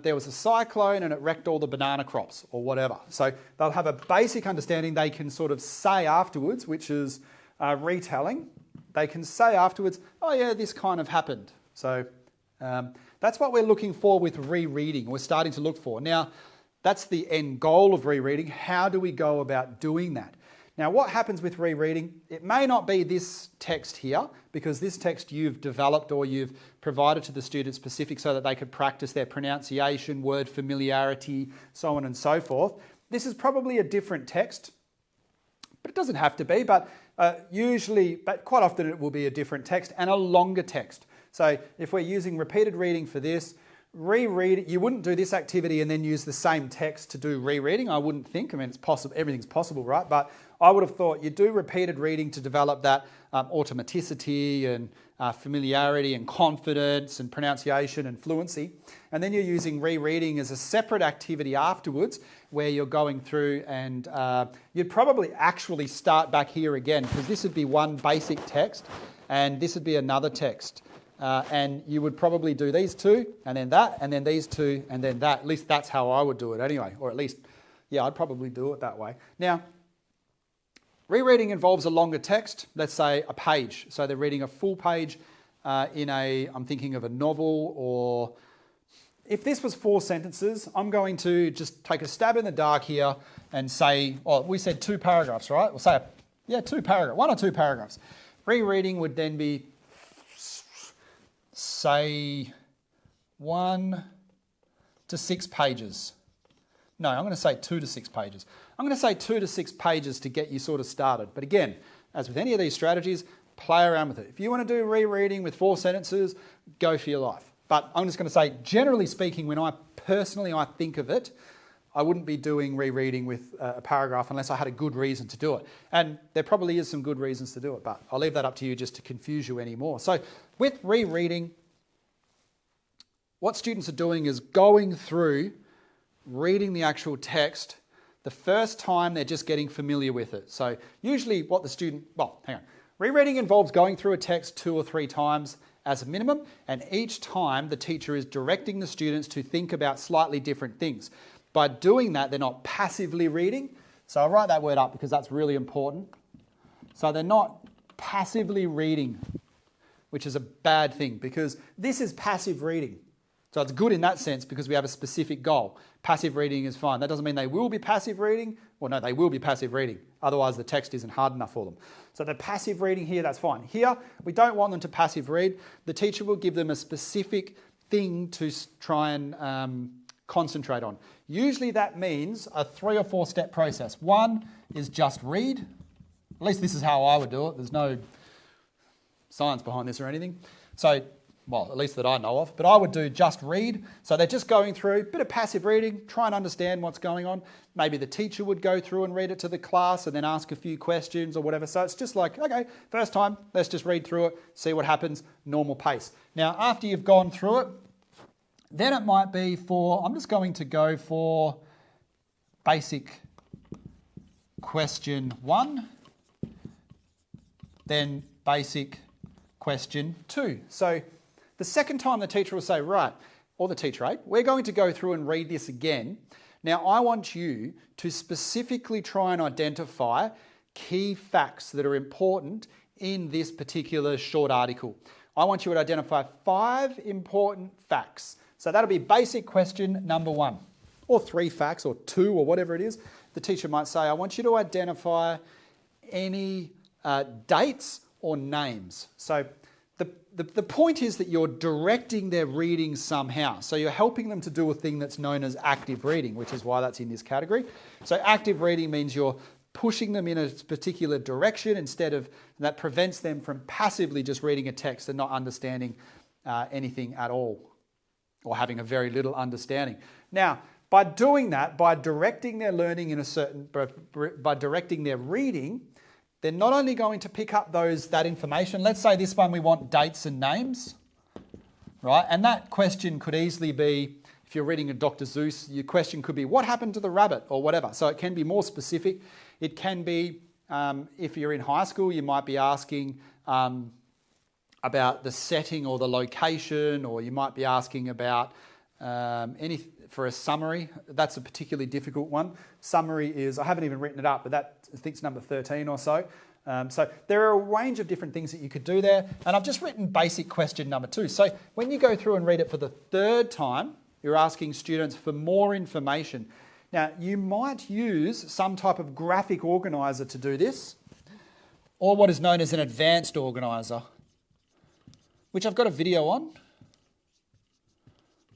there was a cyclone and it wrecked all the banana crops or whatever. So they'll have a basic understanding they can sort of say afterwards, which is retelling. They can say afterwards, oh yeah, this kind of happened. So that's what we're looking for with rereading. We're starting to look for. Now, that's the end goal of rereading. How do we go about doing that? Now, what happens with rereading? It may not be this text here, because this text you've developed or you've provided to the students specific so that they could practice their pronunciation, word familiarity, so on and so forth. This is probably a different text, but it doesn't have to be, but quite often it will be a different text and a longer text. So if we're using repeated reading for this, reread, you wouldn't do this activity and then use the same text to do rereading, I wouldn't think. I mean, it's possible, everything's possible, right? But I would have thought you do repeated reading to develop that automaticity and familiarity and confidence and pronunciation and fluency. And then you're using rereading as a separate activity afterwards where you're going through and you'd probably actually start back here again, because this would be one basic text and this would be another text. And you would probably do these two, and then that, and then these two, and then that. At least that's how I would do it anyway. Or at least, yeah, I'd probably do it that way. Now, rereading involves a longer text, let's say a page. So they're reading a full page I'm thinking of a novel, or if this was 4 sentences, I'm going to just take a stab in the dark here and say, oh, we said 2 paragraphs, right? We'll say, 2 paragraphs, 1 or 2 paragraphs. Rereading would then be, say, 1 to 6 pages. No, I'm going to say 2 to 6 pages. I'm going to say 2 to 6 pages to get you sort of started. But again, as with any of these strategies, play around with it. If you want to do rereading with 4 sentences, go for your life. But I'm just going to say, generally speaking, when I think of it, I wouldn't be doing rereading with a paragraph unless I had a good reason to do it. And there probably is some good reasons to do it, but I'll leave that up to you just to confuse you anymore. So with rereading, what students are doing is going through, reading the actual text. The first time they're just getting familiar with it. So usually what the student, rereading involves going through a text 2 or 3 times as a minimum, and each time the teacher is directing the students to think about slightly different things. By doing that, they're not passively reading. So I'll write that word up because that's really important. So they're not passively reading, which is a bad thing because this is passive reading. So it's good in that sense because we have a specific goal. Passive reading is fine. That doesn't mean they will be passive reading. Well, no, they will be passive reading. Otherwise, the text isn't hard enough for them. So the passive reading here, that's fine. Here, we don't want them to passive read. The teacher will give them a specific thing to try and concentrate on. Usually that means a 3 or 4 step process. 1 is just read. At least this is how I would do it. There's no science behind this or anything. So, well, at least that I know of. But I would do just read. So they're just going through a bit of passive reading, try and understand what's going on. Maybe the teacher would go through and read it to the class and then ask a few questions or whatever. So it's just like, okay, first time, let's just read through it, see what happens, normal pace. Now, after you've gone through it, then it might be I'm just going to go for basic question 1, then basic question 2. So the second time the teacher will say, right, or the teacher aide, we're going to go through and read this again. Now, I want you to specifically try and identify key facts that are important in this particular short article. I want you to identify 5 important facts. So that'll be basic question number 1, or 3 facts, or 2, or whatever it is. The teacher might say, I want you to identify any dates or names. So the point is that you're directing their reading somehow. So you're helping them to do a thing that's known as active reading, which is why that's in this category. So active reading means you're pushing them in a particular direction instead of, that prevents them from passively just reading a text and not understanding anything at all, or having a very little understanding. Now, by doing that, by directing their learning in a certain, by directing their reading, they're not only going to pick up that information. Let's say this one we want dates and names, right? And that question could easily be, if you're reading a Dr. Seuss, your question could be, what happened to the rabbit, or whatever. So it can be more specific. It can be, if you're in high school, you might be asking about the setting or the location, or you might be asking about for a summary. That's a particularly difficult one. Summary is, I haven't even written it up, but that, I think, it's number 13 or so. So there are a range of different things that you could do there. And I've just written basic question number 2. So when you go through and read it for the 3rd time, you're asking students for more information. Now, you might use some type of graphic organiser to do this, or what is known as an advanced organiser, which I've got a video on.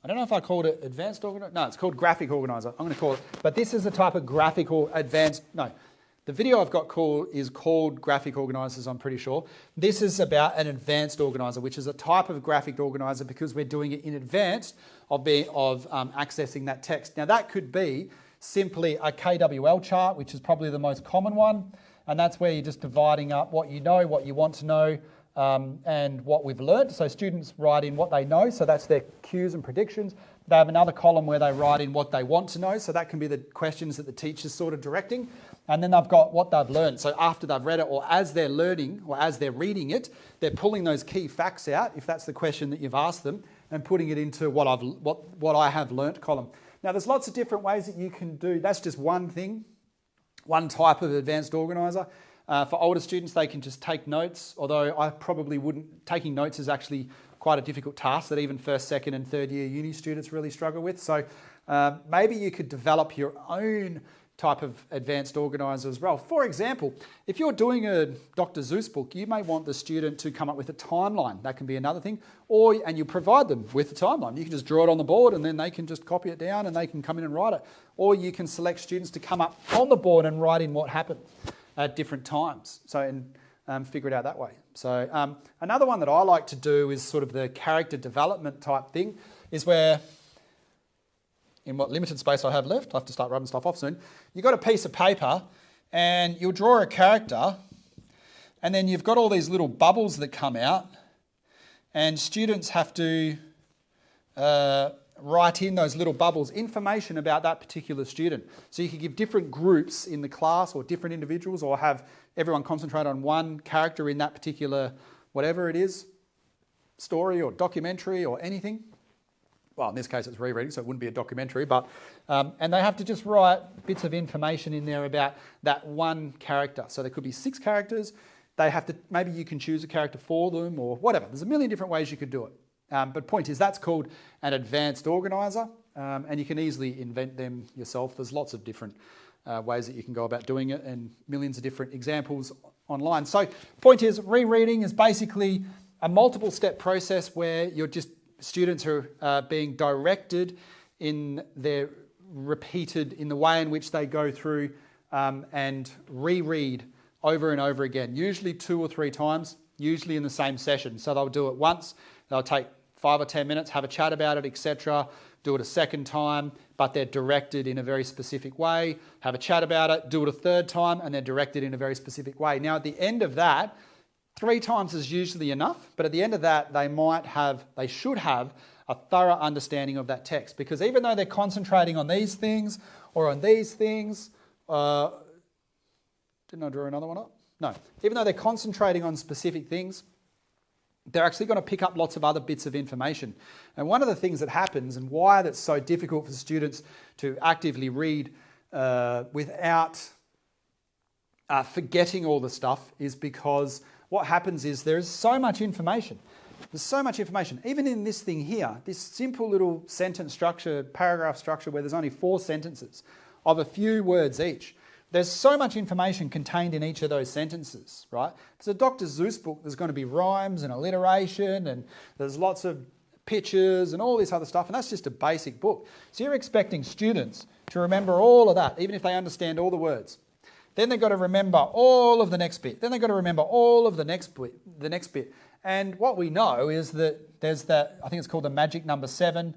I don't know if I called it advanced organizer. No, it's called graphic organizer. I'm going to call it. But this is a type of graphic or advanced. No, the video I've got is called graphic organizers, I'm pretty sure. This is about an advanced organizer, which is a type of graphic organizer because we're doing it in advance of accessing that text. Now, that could be simply a KWL chart, which is probably the most common one. And that's where you're just dividing up what you know, what you want to know, and what we've learned. So students write in what they know, so that's their cues and predictions. They have another column where they write in what they want to know, so that can be the questions that the teacher's sort of directing. And then they've got what they've learned. So after they've read it, or as they're learning, or as they're reading it, they're pulling those key facts out, if that's the question that you've asked them, and putting it into what I have learnt column. Now, there's lots of different ways that you can do. That's just one thing, one type of advanced organiser. For older students, they can just take notes, although I probably wouldn't. Taking notes is actually quite a difficult task that even 1st, 2nd and 3rd year uni students really struggle with. So maybe you could develop your own type of advanced organiser as well. For example, if you're doing a Dr. Seuss book, you may want the student to come up with a timeline. That can be another thing. And you provide them with a timeline. You can just draw it on the board and then they can just copy it down and they can come in and write it. Or you can select students to come up on the board and write in what happened at different times, and figure it out that way. So another one that I like to do is sort of the character development type thing, is where, in what limited space I have left, I have to start rubbing stuff off soon, you've got a piece of paper and you'll draw a character, and then you've got all these little bubbles that come out, and students have to write in those little bubbles information about that particular student. So you could give different groups in the class or different individuals, or have everyone concentrate on one character in that particular, whatever it is, story or documentary or anything. Well, in this case it's rereading, so it wouldn't be a documentary, but and they have to just write bits of information in there about that one character. So there could be 6 characters. They have to, maybe you can choose a character for them or whatever. There's a million different ways you could do it. But point is, that's called an advanced organiser, and you can easily invent them yourself. There's lots of different ways that you can go about doing it, and millions of different examples online. So point is, rereading is basically a multiple step process where students are being directed in the way in which they go through and reread over and over again, usually 2 or 3 times, usually in the same session. So they'll do it once, they'll take 5 or 10 minutes, have a chat about it, etc. Do it a second time, but they're directed in a very specific way. Have a chat about it, do it a 3rd time, and they're directed in a very specific way. Now, at the end of that, 3 times is usually enough, but at the end of that, they should have a thorough understanding of that text, because even though they're concentrating on these things or on these things, didn't I draw another one up? No. Even though they're concentrating on specific things, they're actually going to pick up lots of other bits of information. And one of the things that happens and why that's so difficult for students to actively read without forgetting all the stuff is because what happens is there is so much information. There's so much information. Even in this thing here, this simple little sentence structure, paragraph structure where there's only 4 sentences of a few words each. There's so much information contained in each of those sentences, right? It's a Dr. Seuss book. There's going to be rhymes and alliteration and there's lots of pictures and all this other stuff, and that's just a basic book. So you're expecting students to remember all of that, even if they understand all the words. Then they've got to remember all of the next bit. Then they've got to remember all of the next bit. And what we know is that there's that, I think it's called the magic number 7.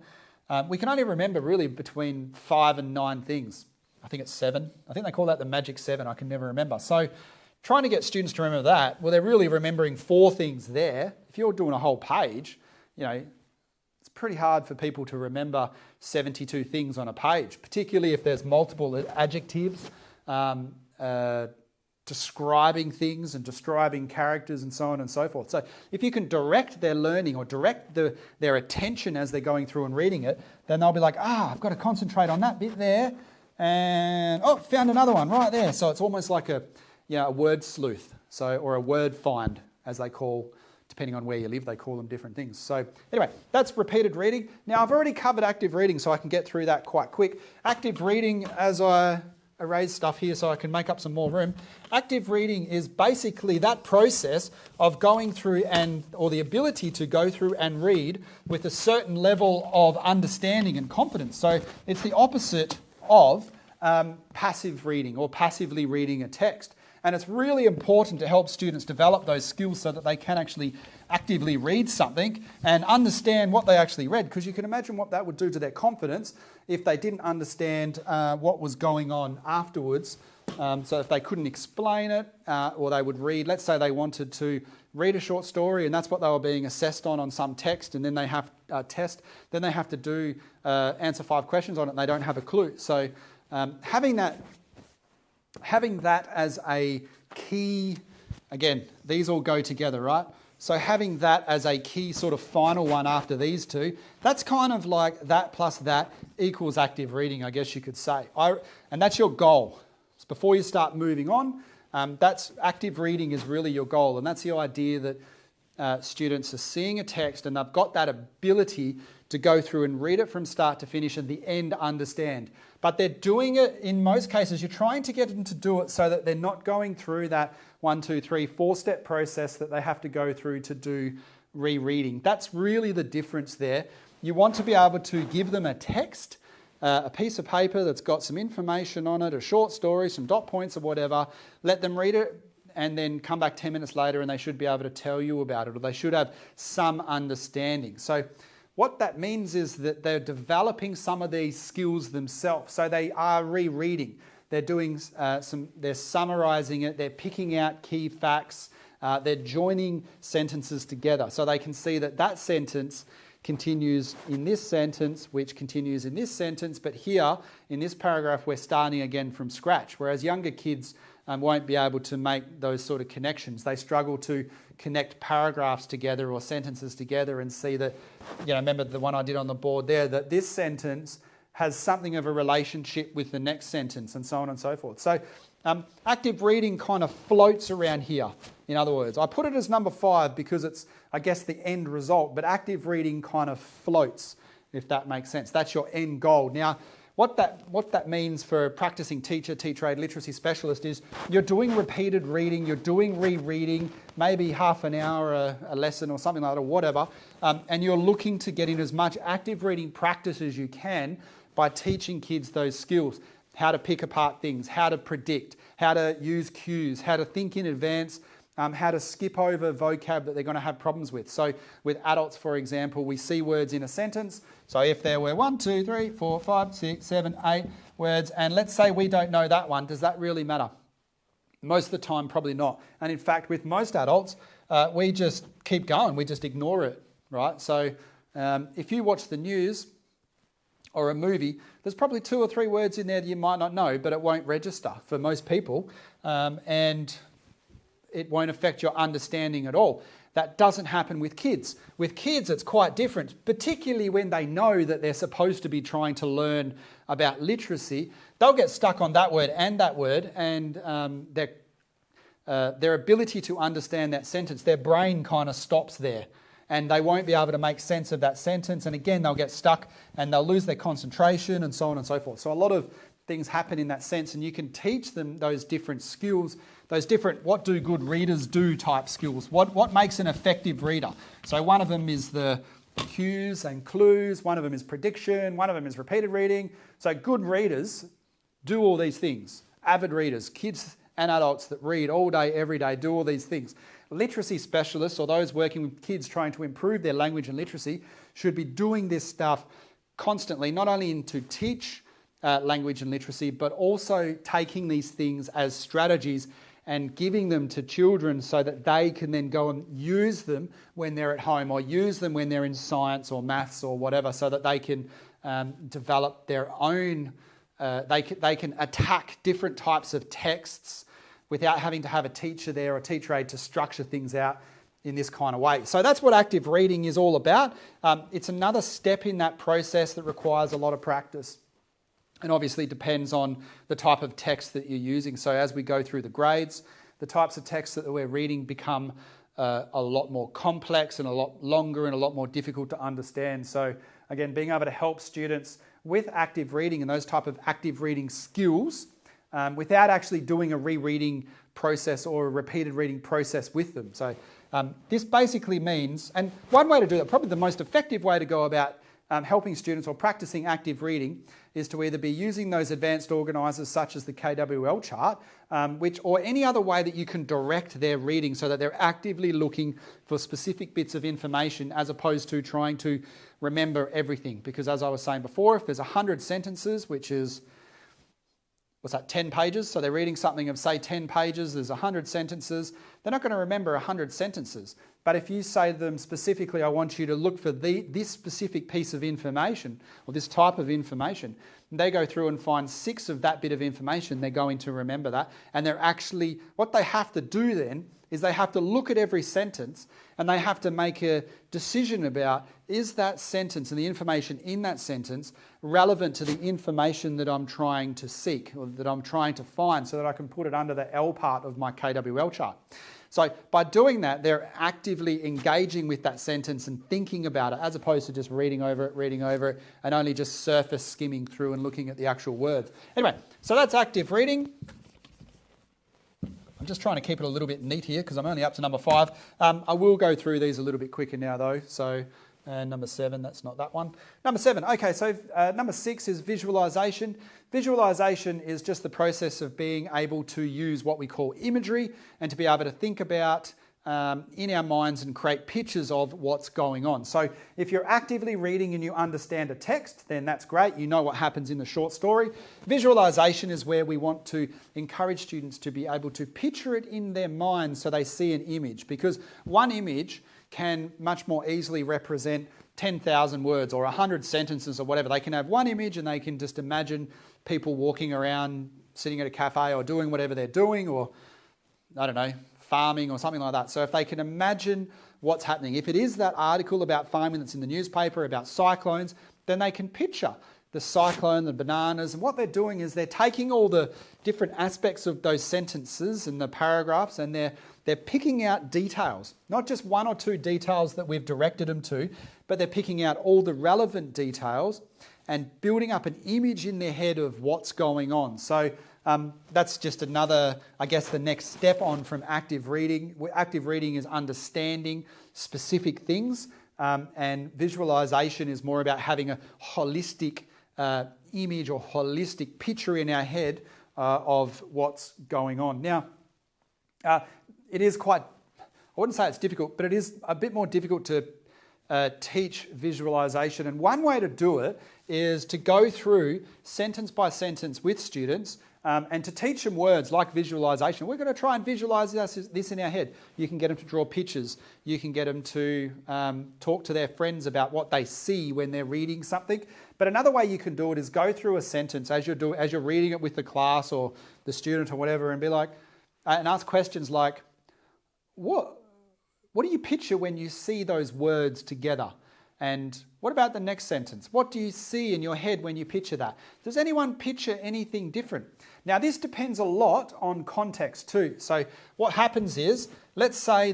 We can only remember really between 5 and 9 things. I think it's 7. I think they call that the magic 7. I can never remember. So trying to get students to remember that, well, they're really remembering 4 things there. If you're doing a whole page, it's pretty hard for people to remember 72 things on a page, particularly if there's multiple adjectives describing things and describing characters and so on and so forth. So if you can direct their learning or direct their attention as they're going through and reading it, then they'll be like, I've got to concentrate on that bit there. And found another one right there. So it's almost like a word sleuth, or a word find, as they call, depending on where you live, they call them different things. So anyway, that's repeated reading. Now I've already covered active reading, so I can get through that quite quick. Active reading, as I erase stuff here so I can make up some more room. Active reading is basically that process of going through or the ability to go through and read with a certain level of understanding and confidence. So it's the opposite of passive reading or passively reading a text. And it's really important to help students develop those skills so that they can actually actively read something and understand what they actually read, because you can imagine what that would do to their confidence if they didn't understand what was going on afterwards. So if they couldn't explain it, or they would read, let's say they wanted to read a short story and that's what they were being assessed on some text, and then they have a test, then they have to do answer 5 questions on it and they don't have a clue. So having that as a key, again, these all go together, right? So having that as a key sort of final one after these two, that's kind of like that plus that equals active reading, I guess you could say. And that's your goal. So before you start moving on, that's active reading is really your goal. And that's the idea that students are seeing a text and they've got that ability to go through and read it from start to finish and the end understand. But they're doing it, in most cases, you're trying to get them to do it so that they're not going through that 1, 2, 3, 4-step process that they have to go through to do rereading. That's really the difference there. You want to be able to give them a text, a piece of paper that's got some information on it, a short story, some dot points or whatever, let them read it and then come back 10 minutes later and they should be able to tell you about it, or they should have some understanding. So what that means is that they're developing some of these skills themselves. So they are rereading. They're doing they're summarising it. They're picking out key facts. They're joining sentences together. So they can see that sentence continues in this sentence, which continues in this sentence. But here, in this paragraph, we're starting again from scratch. Whereas younger kids won't be able to make those sort of connections. They struggle to connect paragraphs together or sentences together and see that, remember the one I did on the board there, that this sentence has something of a relationship with the next sentence and so on and so forth. So active reading kind of floats around here, in other words. I put it as number 5 because it's, I guess, the end result, but active reading kind of floats, if that makes sense. That's your end goal. Now, what that means for a practicing teacher, teacher aid literacy specialist is you're doing repeated reading, you're doing rereading, maybe half an hour a lesson or something like that or whatever, and you're looking to get in as much active reading practice as you can by teaching kids those skills. How to pick apart things, how to predict, how to use cues, how to think in advance, how to skip over vocab that they're going to have problems with. So with adults, for example, we see words in a sentence. So if there were 1, 2, 3, 4, 5, 6, 7, 8 words, and let's say we don't know that one, does that really matter? Most of the time, probably not. And in fact, with most adults, we just keep going. We just ignore it, right? So if you watch the news or a movie, there's probably 2 or 3 words in there that you might not know, but it won't register for most people. And it won't affect your understanding at all. That doesn't happen with kids. With kids, it's quite different, particularly when they know that they're supposed to be trying to learn about literacy. They'll get stuck on that word, and their ability to understand that sentence, their brain kind of stops there, and they won't be able to make sense of that sentence. And again, they'll get stuck and they'll lose their concentration and so on and so forth. So a lot of things happen in that sense, and you can teach them those different skills, those different what do good readers do type skills. What makes an effective reader? So one of them is the cues and clues, one of them is prediction, one of them is repeated reading. So good readers do all these things. Avid readers, kids and adults that read all day, every day, do all these things. Literacy specialists, or those working with kids trying to improve their language and literacy, should be doing this stuff constantly, not only to teach language and literacy, but also taking these things as strategies and giving them to children so that they can then go and use them when they're at home, or use them when they're in science or maths or whatever, so that they can develop their own, they can attack different types of texts without having to have a teacher there or teacher aid to structure things out in this kind of way. So that's what active reading is all about. It's another step in that process that requires a lot of practice, and obviously depends on the type of text that you're using. So as we go through the grades, the types of texts that we're reading become a lot more complex and a lot longer and a lot more difficult to understand. So again, being able to help students with active reading and those type of active reading skills without actually doing a rereading process or a repeated reading process with them. So this basically means, and one way to do that, probably the most effective way to go about helping students or practicing active reading, is to either be using those advanced organisers such as the KWL chart, or any other way that you can direct their reading so that they're actively looking for specific bits of information as opposed to trying to remember everything. Because as I was saying before, if there's 100 sentences, which is, 10 pages? So they're reading something of, say, 10 pages, there's 100 sentences. They're not going to remember 100 sentences. But if you say to them specifically, I want you to look for this specific piece of information, or this type of information, and they go through and find 6 of that bit of information, they're going to remember that. And they're actually, what they have to do then is they have to look at every sentence and they have to make a decision about, is that sentence and the information in that sentence relevant to the information that I'm trying to seek or that I'm trying to find, so that I can put it under the L part of my KWL chart. So by doing that, they're actively engaging with that sentence and thinking about it, as opposed to just reading over it, and only just surface skimming through and looking at the actual words. Anyway, so that's active reading. I'm just trying to keep it a little bit neat here because I'm only up to number 5. I will go through these a little bit quicker now though. So number 7, that's not that one. Number 7, okay, so number 6 is visualization. Visualization is just the process of being able to use what we call imagery and to be able to think about in our minds and create pictures of what's going on. So if you're actively reading and you understand a text, then that's great. You know what happens in the short story. Visualization is where we want to encourage students to be able to picture it in their minds so they see an image, because one image can much more easily represent 10,000 words or 100 sentences or whatever. They can have one image and they can just imagine people walking around, sitting at a cafe or doing whatever they're doing, or I don't know, farming or something like that. So if they can imagine what's happening, if it is that article about farming that's in the newspaper about cyclones, then they can picture the cyclone, the bananas, and what they're doing is they're taking all the different aspects of those sentences and the paragraphs, and they're picking out details, not just 1 or 2 details that we've directed them to, but they're picking out all the relevant details and building up an image in their head of what's going on. So that's just another, I guess, the next step on from active reading. Active reading is understanding specific things, and visualization is more about having a holistic image or holistic picture in our head of what's going on. Now, it is quite, I wouldn't say it's difficult, but it is a bit more difficult to teach visualization. And one way to do it is to go through sentence by sentence with students and to teach them words like visualization. We're going to try and visualize this in our head. You can get them to draw pictures. You can get them to talk to their friends about what they see when they're reading something. But another way you can do it is go through a sentence as you're reading it with the class or the student or whatever, and be like, and ask questions like, what what do you picture when you see those words together? And what about the next sentence? What do you see in your head when you picture that? Does anyone picture anything different? Now, this depends a lot on context too. So what happens is, let's say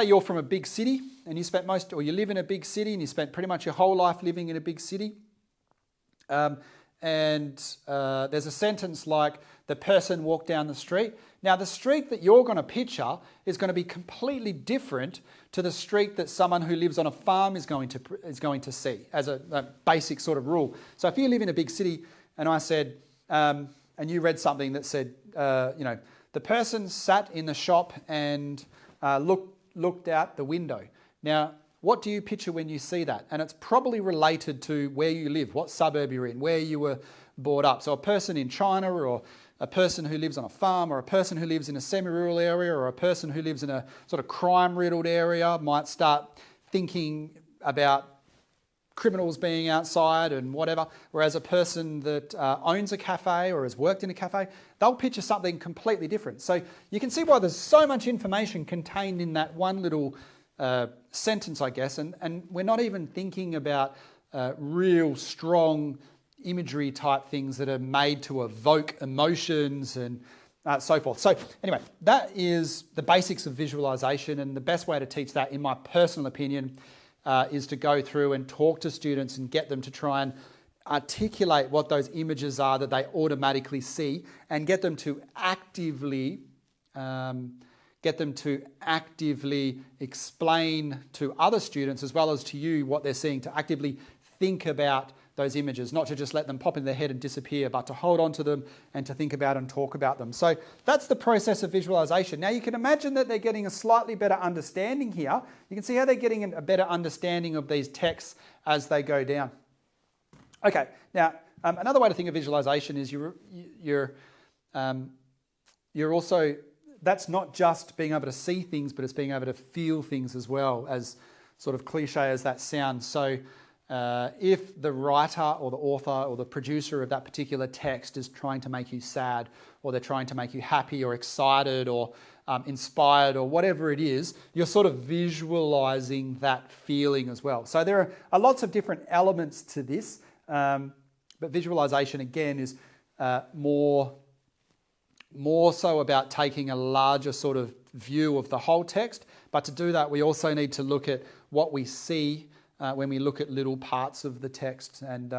you're from a big city and you you live in a big city and you spent pretty much your whole life living in a big city. There's a sentence like, the person walked down the street. Now, the street that you're going to picture is going to be completely different to the street that someone who lives on a farm is going to see, as a basic sort of rule. So if you live in a big city and I said, and you read something that said, the person sat in the shop and looked out the window. Now, what do you picture when you see that? And it's probably related to where you live, what suburb you're in, where you were brought up. So a person in China, or a person who lives on a farm, or a person who lives in a semi-rural area, or a person who lives in a sort of crime-riddled area might start thinking about criminals being outside and whatever, whereas a person that owns a cafe or has worked in a cafe, they'll picture something completely different. So you can see why there's so much information contained in that one little sentence, I guess, and we're not even thinking about real strong imagery type things that are made to evoke emotions and so forth. So anyway, that is the basics of visualization, and the best way to teach that, in my personal opinion, is to go through and talk to students and get them to try and articulate what those images are that they automatically see, and get them to actively explain to other students as well as to you what they're seeing, to actively think about those images, not to just let them pop in their head and disappear, but to hold on to them and to think about and talk about them. So that's the process of visualization. Now you can imagine that they're getting a slightly better understanding here. You can see how they're getting a better understanding of these texts as they go down. Okay, now another way to think of visualization is you're also, that's not just being able to see things, but it's being able to feel things as well, as sort of cliche as that sounds. So if the writer or the author or the producer of that particular text is trying to make you sad, or they're trying to make you happy or excited or inspired or whatever it is, you're sort of visualizing that feeling as well. So there are lots of different elements to this, but visualization again is more so about taking a larger sort of view of the whole text. But to do that, we also need to look at what we see when we look at little parts of the text. And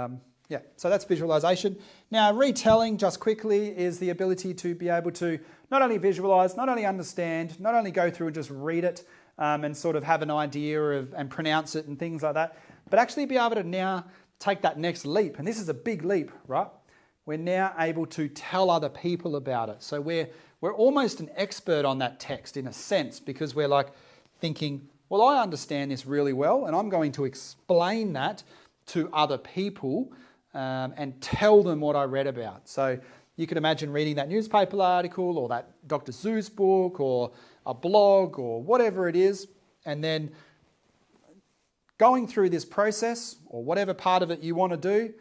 so that's visualization. Now, retelling, just quickly, is the ability to be able to not only visualize, not only understand, not only go through and just read it and sort of have an idea of and pronounce it and things like that, but actually be able to now take that next leap. And this is a big leap, right? We're now able to tell other people about it. So we're almost an expert on that text in a sense, because we're like thinking, well, I understand this really well, and I'm going to explain that to other people and tell them what I read about. So you can imagine reading that newspaper article or that Dr. Seuss book or a blog or whatever it is, and then going through this process or whatever part of it you want to do,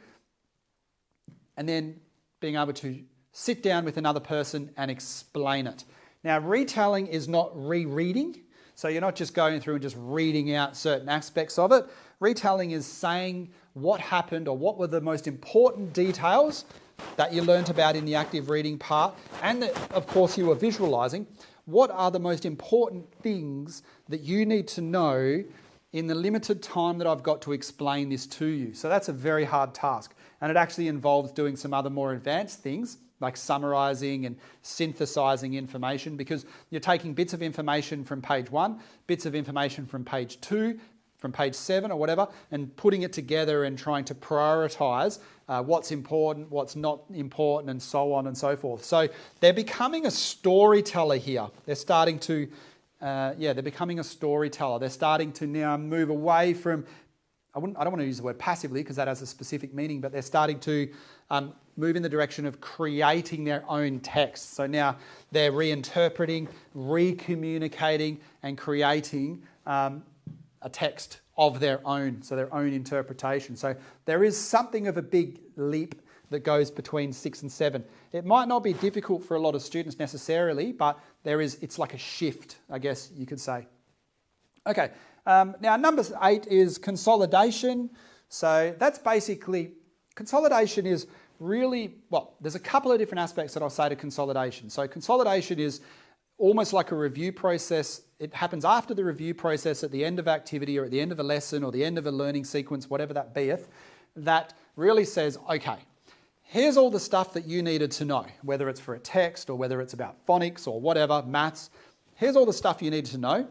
and then being able to sit down with another person and explain it. Now, retelling is not rereading. So you're not just going through and just reading out certain aspects of it. Retelling is saying what happened or what were the most important details that you learnt about in the active reading part, and that, of course, you were visualizing. What are the most important things that you need to know in the limited time that I've got to explain this to you? So that's a very hard task. And it actually involves doing some other more advanced things, like summarizing and synthesizing information, because you're taking bits of information from page 1, bits of information from page 2, from page 7 or whatever, and putting it together and trying to prioritize what's important, what's not important, and so on and so forth. So they're becoming a storyteller here. They're starting to, they're becoming a storyteller. They're starting to now move away from, I don't want to use the word passively because that has a specific meaning, but they're starting to move in the direction of creating their own text. So now they're reinterpreting, recommunicating, and creating a text of their own, so their own interpretation. So there is something of a big leap that goes between 6 and 7. It might not be difficult for a lot of students necessarily, but it's like a shift, I guess you could say. Okay, now number 8 is consolidation. So that's basically, consolidation is really, well, there's a couple of different aspects that I'll say to consolidation. So consolidation is almost like a review process. It happens after the review process at the end of activity or at the end of a lesson or the end of a learning sequence, whatever that beeth, that really says, okay, here's all the stuff that you needed to know, whether it's for a text or whether it's about phonics or whatever, maths. Here's all the stuff you needed to know.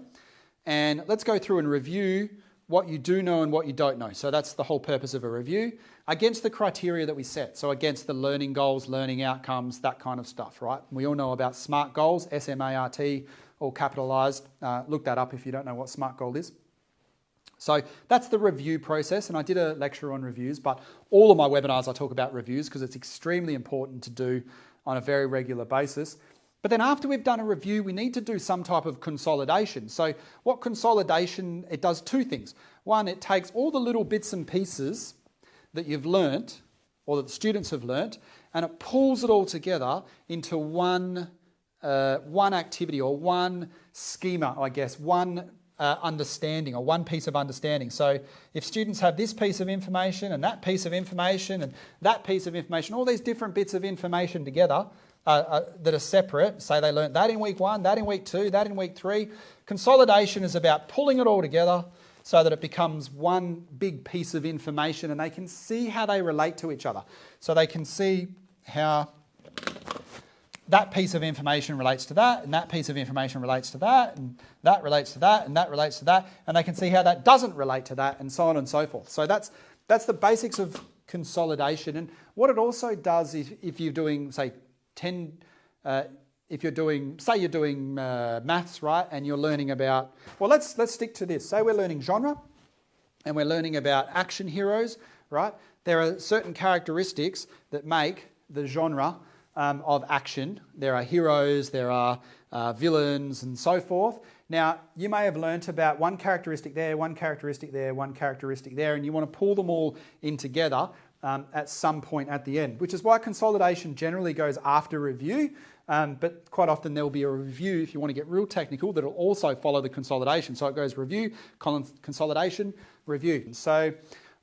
And let's go through and review what you do know and what you don't know. So that's the whole purpose of a review against the criteria that we set. So against the learning goals, learning outcomes, that kind of stuff, right? We all know about SMART goals, S-M-A-R-T, all capitalised. Look that up if you don't know what SMART goal is. So that's the review process, and I did a lecture on reviews, but all of my webinars I talk about reviews because it's extremely important to do on a very regular basis. But then after we've done a review, we need to do some type of consolidation. So what consolidation, it does two things. One, it takes all the little bits and pieces that you've learnt, or that the students have learnt, and it pulls it all together into one activity or one schema, I guess, one understanding or one piece of understanding. So if students have this piece of information and that piece of information and that piece of information, all these different bits of information together that are separate, say they learnt that in week 1, that in week 2, that in week 3, consolidation is about pulling it all together so that it becomes one big piece of information and they can see how they relate to each other. So they can see how that piece of information relates to that, and that piece of information relates to that, and that relates to that, and that relates to that, and they can see how that doesn't relate to that, and so on and so forth. So that's the basics of consolidation. And what it also does is if you're doing, say, if you're doing, say you're doing maths, right, and you're learning about, well, let's stick to this. Say we're learning genre, and we're learning about action heroes, right? There are certain characteristics that make the genre of action. There are heroes, there are villains, and so forth. Now, you may have learnt about one characteristic there, one characteristic there, one characteristic there, and you want to pull them all in together at some point at the end, which is why consolidation generally goes after review, but quite often there will be a review, if you want to get real technical, that will also follow the consolidation. So it goes review, consolidation, review. So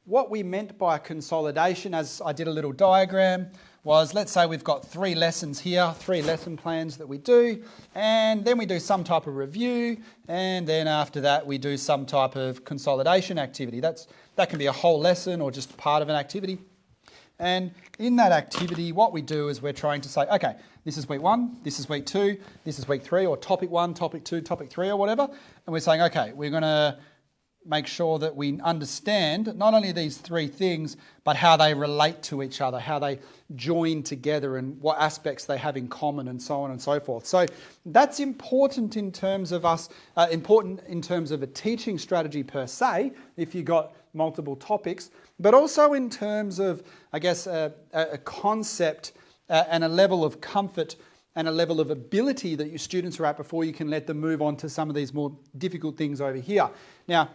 what we meant by consolidation, as I did a little diagram, was let's say we've got 3 lessons here, 3 lesson plans that we do, and then we do some type of review, and then after that we do some type of consolidation activity. That can be a whole lesson or just part of an activity. And in that activity, what we do is we're trying to say, okay, this is week 1, this is week 2, this is week 3, or topic 1, topic 2, topic 3, or whatever, and we're saying, okay, we're going to make sure that we understand not only these 3 things, but how they relate to each other, how they join together and what aspects they have in common and so on and so forth. So that's important in terms of important in terms of a teaching strategy per se, if you've got multiple topics, but also in terms of, I guess, a concept and a level of comfort and a level of ability that your students are at before you can let them move on to some of these more difficult things over here. Now,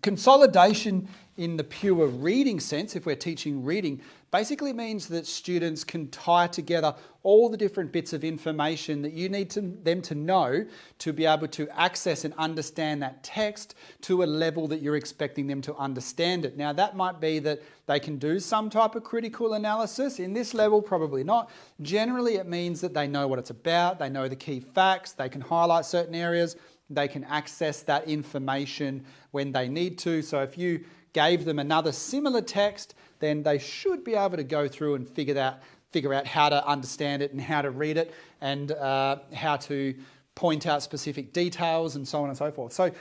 consolidation in the pure reading sense, if we're teaching reading, basically means that students can tie together all the different bits of information that you need them to know to be able to access and understand that text to a level that you're expecting them to understand it. Now, that might be that they can do some type of critical analysis. In this level, probably not. Generally, it means that they know what it's about, they know the key facts, they can highlight certain areas, they can access that information when they need to. So if you gave them another similar text, then they should be able to go through and figure out how to understand it and how to read it and how to point out specific details and so on and so forth. So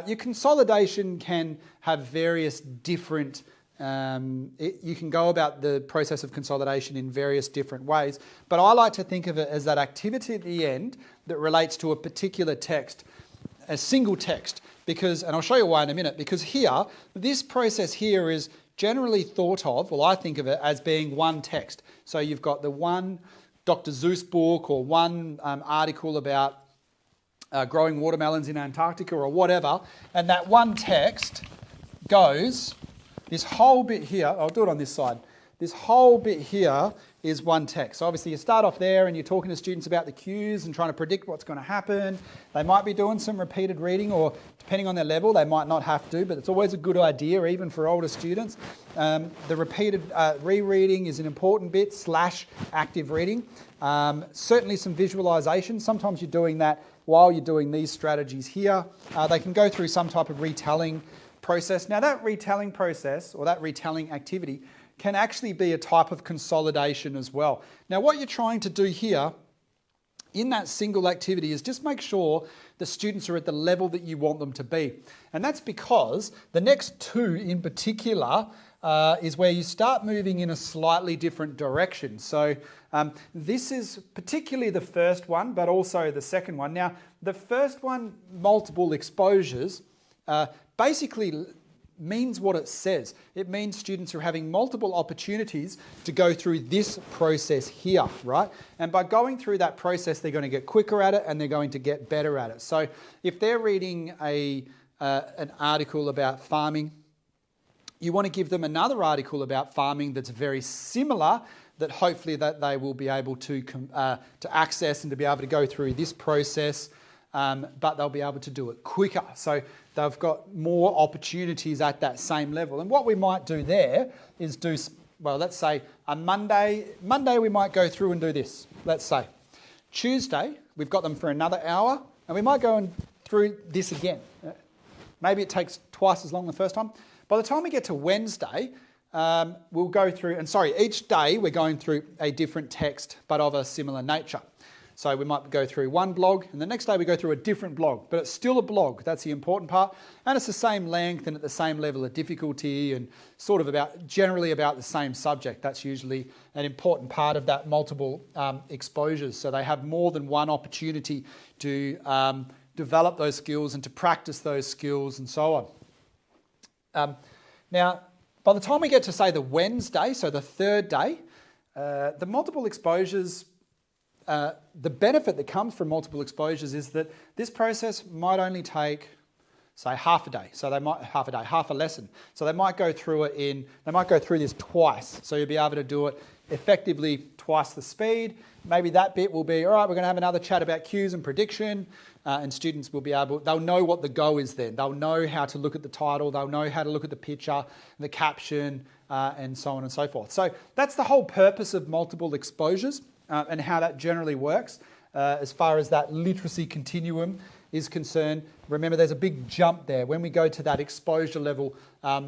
your consolidation can have various different you can go about the process of consolidation in various different ways, but I like to think of it as that activity at the end that relates to a particular text, a single text, because, and I'll show you why in a minute, because here, this process here is generally thought of, well, I think of it as being one text. So you've got the one Dr. Seuss book or one article about growing watermelons in Antarctica or whatever, and that one text goes, this whole bit here, I'll do it on this side, this whole bit here is one text. So obviously you start off there and you're talking to students about the cues and trying to predict what's going to happen. They might be doing some repeated reading, or depending on their level, they might not have to, but it's always a good idea, even for older students. The repeated rereading is an important bit, / active reading. Certainly some visualization. Sometimes you're doing that while you're doing these strategies here. They can go through some type of retelling process. Now that retelling process, or that retelling activity, can actually be a type of consolidation as well. Now what you're trying to do here in that single activity is just make sure the students are at the level that you want them to be. And that's because the next two in particular is where you start moving in a slightly different direction. So this is particularly the first one, but also the second one. Now, the first one, multiple exposures, basically means what it says. It means students are having multiple opportunities to go through this process here, right? And by going through that process, they're going to get quicker at it and they're going to get better at it. So if they're reading an article about farming, you want to give them another article about farming that's very similar, that hopefully that they will be able to access and to be able to go through this process, but they'll be able to do it quicker. So they've got more opportunities at that same level. And what we might do there is do, well, let's say a Monday we might go through and do this, let's say. Tuesday, we've got them for another hour, and we might go through this again. Maybe it takes twice as long the first time. By the time we get to Wednesday, we'll go through, and each day we're going through a different text, but of a similar nature. So we might go through one blog, and the next day we go through a different blog, but it's still a blog. That's the important part. And it's the same length and at the same level of difficulty, and sort of generally about the same subject. That's usually an important part of that multiple exposures. So they have more than one opportunity to develop those skills and to practice those skills and so on. Now, by the time we get to, say, the Wednesday, so the third day, the multiple exposures, the benefit that comes from multiple exposures is that this process might only take, say, half a day. So half a lesson. So they might go through this twice. So you'll be able to do it effectively twice the speed. Maybe that bit will be, all right, we're going to have another chat about cues and prediction. And students will be they'll know what the go is then. They'll know how to look at the title, they'll know how to look at the picture, the caption, and so on and so forth. So that's the whole purpose of multiple exposures and how that generally works. As far as that literacy continuum is concerned, remember there's a big jump there. When we go to that exposure level,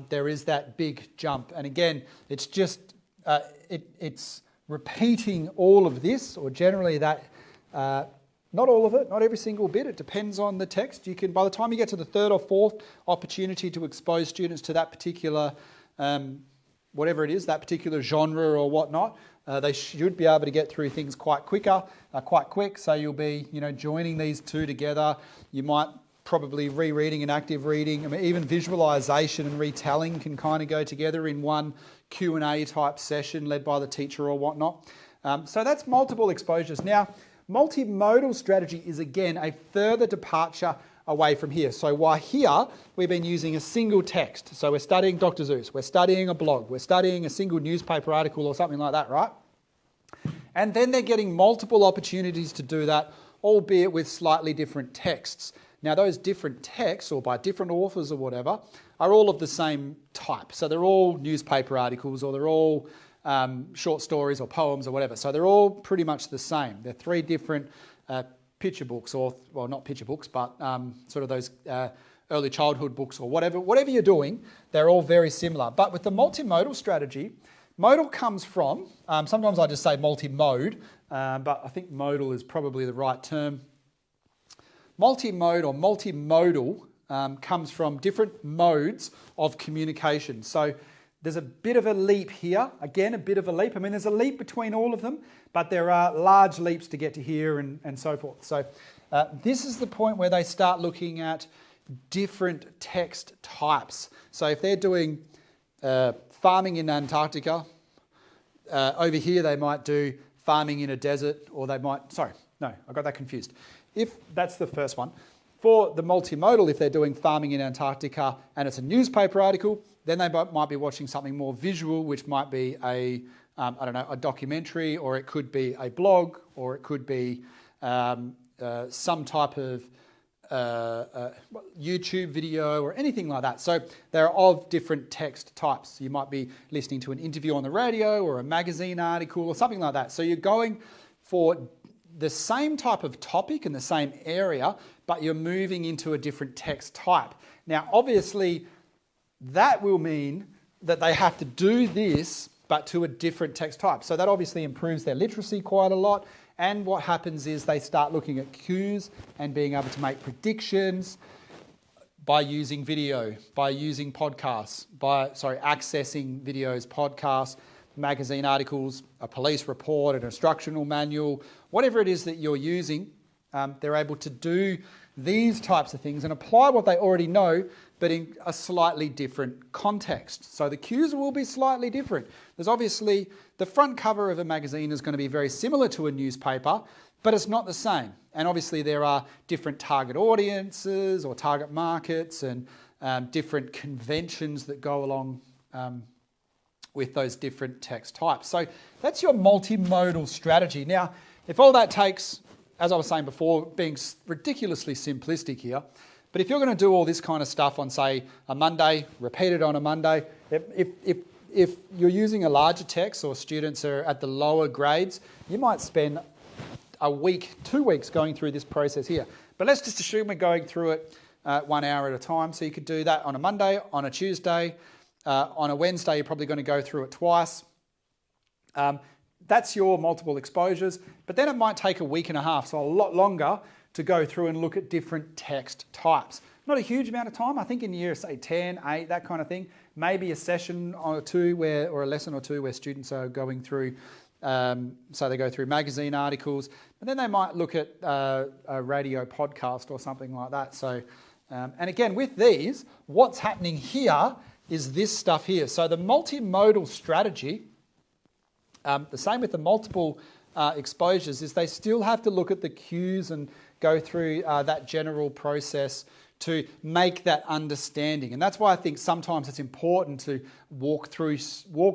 there is that big jump. And again, it's just, it's repeating all of this, or generally that, not all of it, not every single bit. It depends on the text. You can, by the time you get to the third or fourth opportunity to expose students to that particular, whatever it is, that particular genre or whatnot, they should be able to get through things quite quick. So you'll be, joining these two together. You might probably rereading and active reading. I mean, even visualization and retelling can kind of go together in one Q&A type session led by the teacher or whatnot. So that's multiple exposures. Now, multimodal strategy is again a further departure away from here. So while here we've been using a single text, so we're studying Dr. Seuss, we're studying a blog, we're studying a single newspaper article or something like that, right? And then they're getting multiple opportunities to do that, albeit with slightly different texts. Now those different texts, or by different authors or whatever, are all of the same type. So they're all newspaper articles, or they're all short stories or poems or whatever. So they're all pretty much the same. They're three different picture books, or, well, not picture books, but sort of those early childhood books or whatever you're doing, they're all very similar. But with the multimodal strategy, modal comes from, sometimes I just say multi-mode, but I think modal is probably the right term. Multi-mode or multimodal comes from different modes of communication. So there's a bit of a leap here. Again, a bit of a leap. I mean, there's a leap between all of them, but there are large leaps to get to here and so forth. So this is the point where they start looking at different text types. So if they're doing farming in Antarctica, over here they might do farming in a desert, or they might, sorry, no, I got that confused. If that's the first one. For the multimodal, if they're doing farming in Antarctica and it's a newspaper article, then they might be watching something more visual, which might be a documentary, or it could be a blog, or it could be some type of YouTube video or anything like that. So they're of different text types. You might be listening to an interview on the radio or a magazine article or something like that. So you're going for the same type of topic in the same area, but you're moving into a different text type. Now, obviously, that will mean that they have to do this, but to a different text type. So that obviously improves their literacy quite a lot. And what happens is they start looking at cues and being able to make predictions by using video, by using podcasts, accessing videos, podcasts, magazine articles, a police report, an instructional manual, whatever it is that you're using. They're able to do these types of things and apply what they already know, but in a slightly different context. So the cues will be slightly different. There's obviously the front cover of a magazine is going to be very similar to a newspaper, but it's not the same. And obviously there are different target audiences or target markets and different conventions that go along with those different text types. So that's your multimodal strategy. Now, if all that takes, as I was saying before, being ridiculously simplistic here, but if you're going to do all this kind of stuff on, say, a Monday, repeat it on a Monday, if you're using a larger text or students are at the lower grades, you might spend a week, 2 weeks going through this process here. But let's just assume we're going through it 1 hour at a time. So you could do that on a Monday, on a Tuesday, on a Wednesday, you're probably going to go through it twice. That's your multiple exposures, but then it might take a week and a half, so a lot longer to go through and look at different text types. Not a huge amount of time. I think in year, say 10, 8, that kind of thing. Maybe a session or two or a lesson or two where students are going through, so they go through magazine articles, but then they might look at a radio podcast or something like that. So, and again, with these, what's happening here is this stuff here. So the multimodal strategy, the same with the multiple exposures, is they still have to look at the cues and go through that general process to make that understanding. And that's why I think sometimes it's important to walk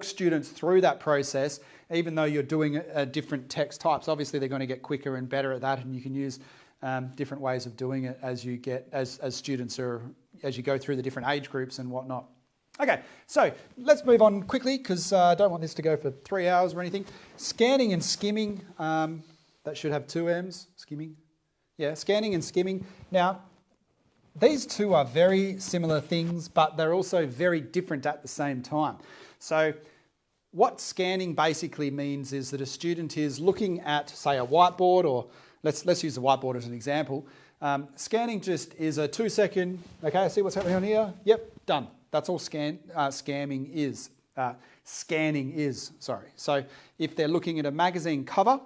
students through that process, even though you're doing different text types. Obviously, they're going to get quicker and better at that, and you can use different ways of doing it as you go through the different age groups and whatnot. Okay, so let's move on quickly because I don't want this to go for 3 hours or anything. Scanning and skimming, that should have 2 M's, skimming. Yeah, scanning and skimming. Now, these two are very similar things, but they're also very different at the same time. So what scanning basically means is that a student is looking at, say, a whiteboard, or let's use the whiteboard as an example. Scanning just is a 2-second, okay, I see what's happening on here. Yep, done. That's all scanning is. So if they're looking at a magazine cover,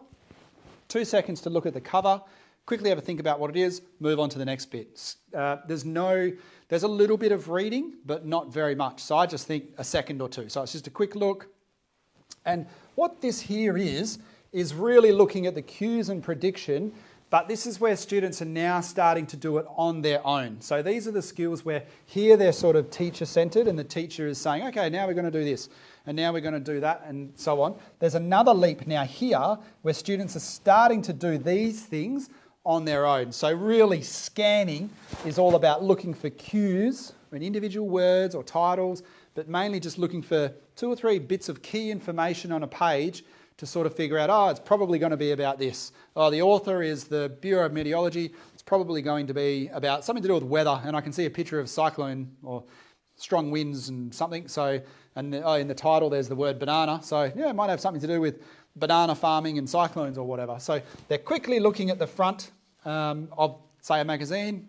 2 seconds to look at the cover, quickly have a think about what it is, move on to the next bit. There's a little bit of reading, but not very much. So I just think a second or two. So it's just a quick look. And what this here is really looking at the cues and prediction, but this is where students are now starting to do it on their own. So these are the skills where here they're sort of teacher-centred and the teacher is saying, okay, now we're going to do this and now we're going to do that and so on. There's another leap now here where students are starting to do these things on their own. So really scanning is all about looking for cues in individual words or titles, but mainly just looking for 2 or 3 bits of key information on a page to sort of figure out, oh, it's probably going to be about this. Oh, the author is the Bureau of Meteorology. It's probably going to be about something to do with weather, and I can see a picture of cyclone or strong winds and something. So, and in the title there's the word banana. So yeah, it might have something to do with banana farming and cyclones or whatever. So they're quickly looking at the front of, say, a magazine,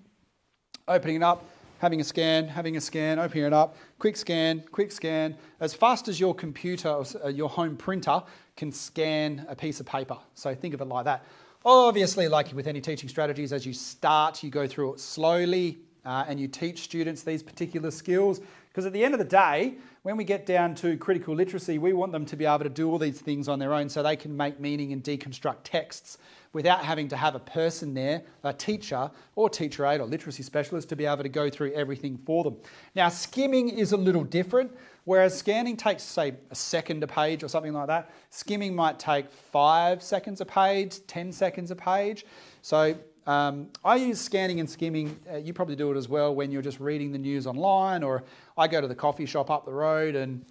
opening it up, having a scan, opening it up, quick scan, as fast as your computer or your home printer can scan a piece of paper. So think of it like that. Obviously, like with any teaching strategies, as you start, you go through it slowly and you teach students these particular skills. Because at the end of the day, when we get down to critical literacy, we want them to be able to do all these things on their own so they can make meaning and deconstruct texts without having to have a person there, a teacher or teacher aide or literacy specialist to be able to go through everything for them. Now, skimming is a little different. Whereas scanning takes, say, a second a page or something like that, skimming might take 5 seconds a page, 10 seconds a page. So I use scanning and skimming. You probably do it as well when you're just reading the news online, or I go to the coffee shop up the road and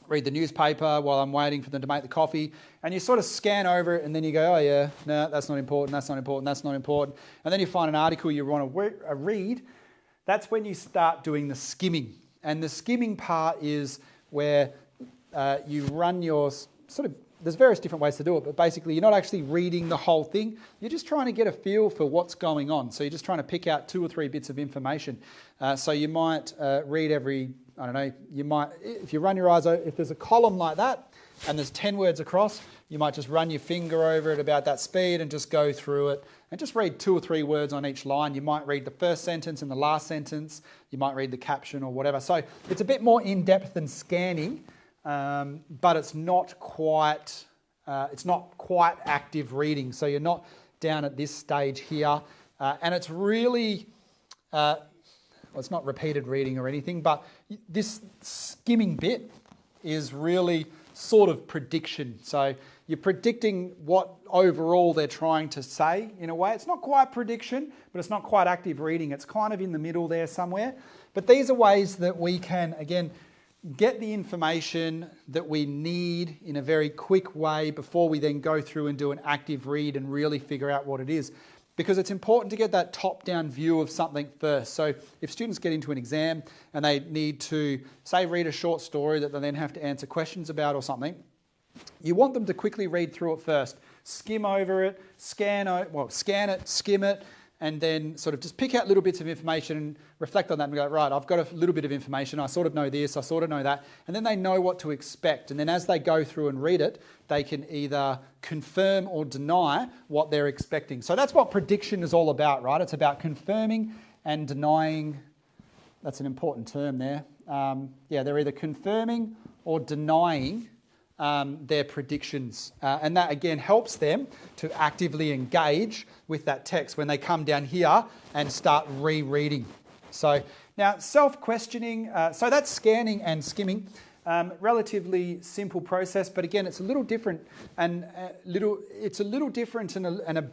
read the newspaper while I'm waiting for them to make the coffee, and you sort of scan over it and then you go, oh yeah, no, that's not important, that's not important, that's not important. And then you find an article you want to read. That's when you start doing the skimming. And the skimming part is where you run your there's various different ways to do it, but basically you're not actually reading the whole thing. You're just trying to get a feel for what's going on. So you're just trying to pick out 2 or 3 bits of information. So you might read every, I don't know, you might, if you run your eyes over, if there's a column like that and there's 10 words across, you might just run your finger over it about that speed and just go through it and just read 2 or 3 words on each line. You might read the first sentence and the last sentence. You might read the caption or whatever. So it's a bit more in-depth than scanning, but it's not quite active reading. So you're not down at this stage here. And it's really, well, it's not repeated reading or anything, but this skimming bit is really sort of prediction. So you're predicting what overall they're trying to say in a way. It's not quite prediction, but it's not quite active reading. It's kind of in the middle there somewhere. But these are ways that we can, again, get the information that we need in a very quick way before we then go through and do an active read and really figure out what it is. Because it's important to get that top-down view of something first. So if students get into an exam and they need to, say, read a short story that they then have to answer questions about or something, you want them to quickly read through it first, skim over it, scan it, skim it, and then sort of just pick out little bits of information and reflect on that and go, right, I've got a little bit of information, I sort of know this, I sort of know that, and then they know what to expect. And then as they go through and read it, they can either confirm or deny what they're expecting. So that's what prediction is all about, right? It's about confirming and denying. That's an important term there. They're either confirming or denying their predictions. And that, again, helps them to actively engage with that text when they come down here and start rereading. So now self-questioning, so that's scanning and skimming. Relatively simple process, but again, it's a little different and a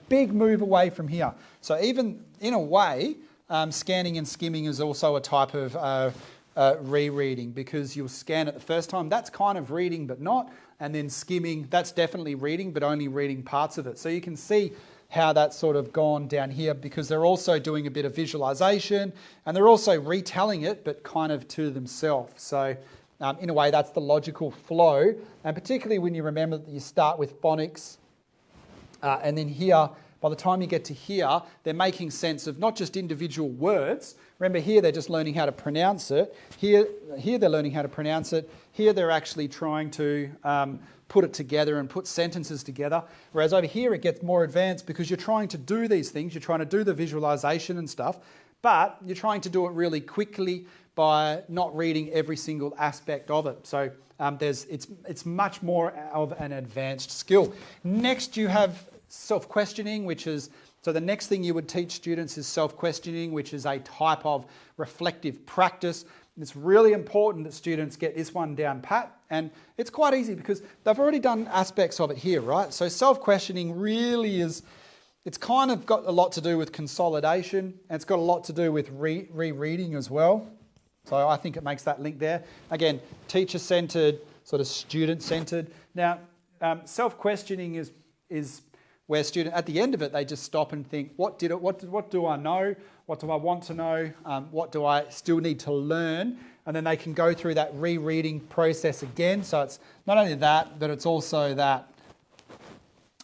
big move away from here. So even in a way, scanning and skimming is also a type of rereading, because you'll scan it the first time. That's kind of reading, but not. And then skimming, that's definitely reading, but only reading parts of it. So you can see how that's sort of gone down here, because they're also doing a bit of visualization and they're also retelling it, but kind of to themselves. So in a way, that's the logical flow. And particularly when you remember that you start with phonics and then here, by the time you get to here, they're making sense of not just individual words. Remember, here they're just learning how to pronounce it. Here they're learning how to pronounce it. Here they're actually trying to put it together and put sentences together. Whereas over here it gets more advanced, because you're trying to do these things. You're trying to do the visualization and stuff, but you're trying to do it really quickly by not reading every single aspect of it. So it's much more of an advanced skill. Next you have self-questioning, which is, so the next thing you would teach students is self-questioning, which is a type of reflective practice. It's really important that students get this one down pat, and it's quite easy because they've already done aspects of it here, right? So self-questioning really is, it's kind of got a lot to do with consolidation, and it's got a lot to do with rereading as well. So I think it makes that link there. Again, teacher-centered, sort of student-centered. Now, self-questioning is where student, at the end of it, they just stop and think, what do I know? What do I want to know? What do I still need to learn? And then they can go through that rereading process again. So it's not only that, but it's also that.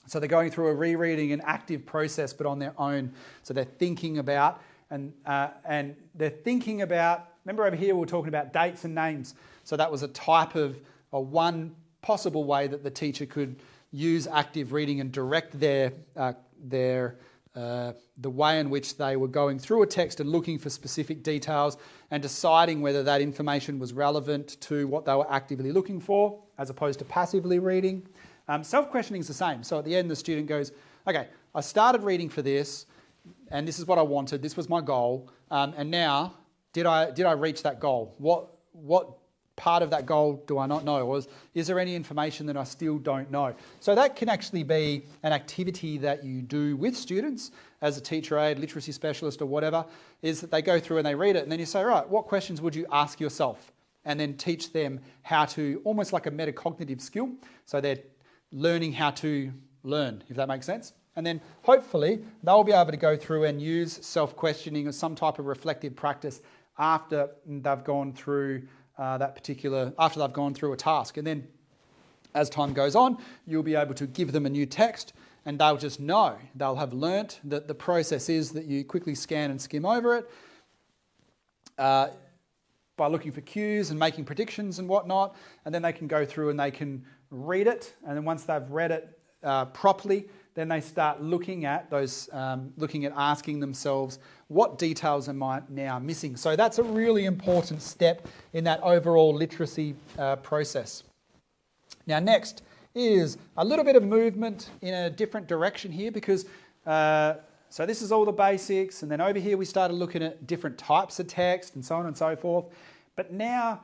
So they're going through a rereading and active process, but on their own. So they're thinking about, and they're thinking about, remember over here we were talking about dates and names. So that was a type of, one possible way that the teacher could use active reading and direct the way in which they were going through a text and looking for specific details and deciding whether that information was relevant to what they were actively looking for, as opposed to passively reading. Self-questioning is the same. So at the end, the student goes, okay, I started reading for this, and this is what I wanted, this was my goal, and now, did I reach that goal? What part of that goal do I not know? Or is there any information that I still don't know? So that can actually be an activity that you do with students as a teacher aide, literacy specialist or whatever, is that they go through and they read it, and then you say, right, what questions would you ask yourself? And then teach them how to, almost like a metacognitive skill, so they're learning how to learn, if that makes sense. And then hopefully they'll be able to go through and use self-questioning or some type of reflective practice after they've gone through after they've gone through a task. And then as time goes on, you'll be able to give them a new text and they'll just know, they'll have learnt that the process is that you quickly scan and skim over it by looking for cues and making predictions and whatnot, and then they can go through and they can read it, and then once they've read it properly, then they start looking at those, asking themselves, what details am I now missing? So that's a really important step in that overall literacy process. Now next is a little bit of movement in a different direction here, because so this is all the basics, and then over here we started looking at different types of text and so on and so forth. But now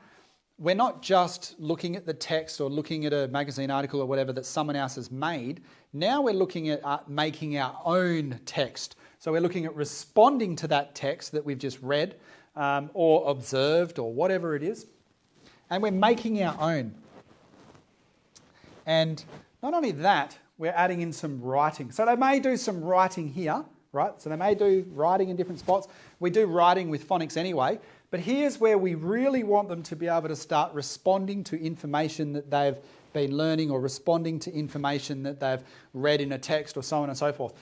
we're not just looking at the text or looking at a magazine article or whatever that someone else has made. Now we're looking at making our own text. So we're looking at responding to that text that we've just read or observed or whatever it is. And we're making our own. And not only that, we're adding in some writing. So they may do some writing here, right? So they may do writing in different spots. We do writing with phonics anyway. But here's where we really want them to be able to start responding to information that they've been learning or responding to information that they've read in a text or so on and so forth.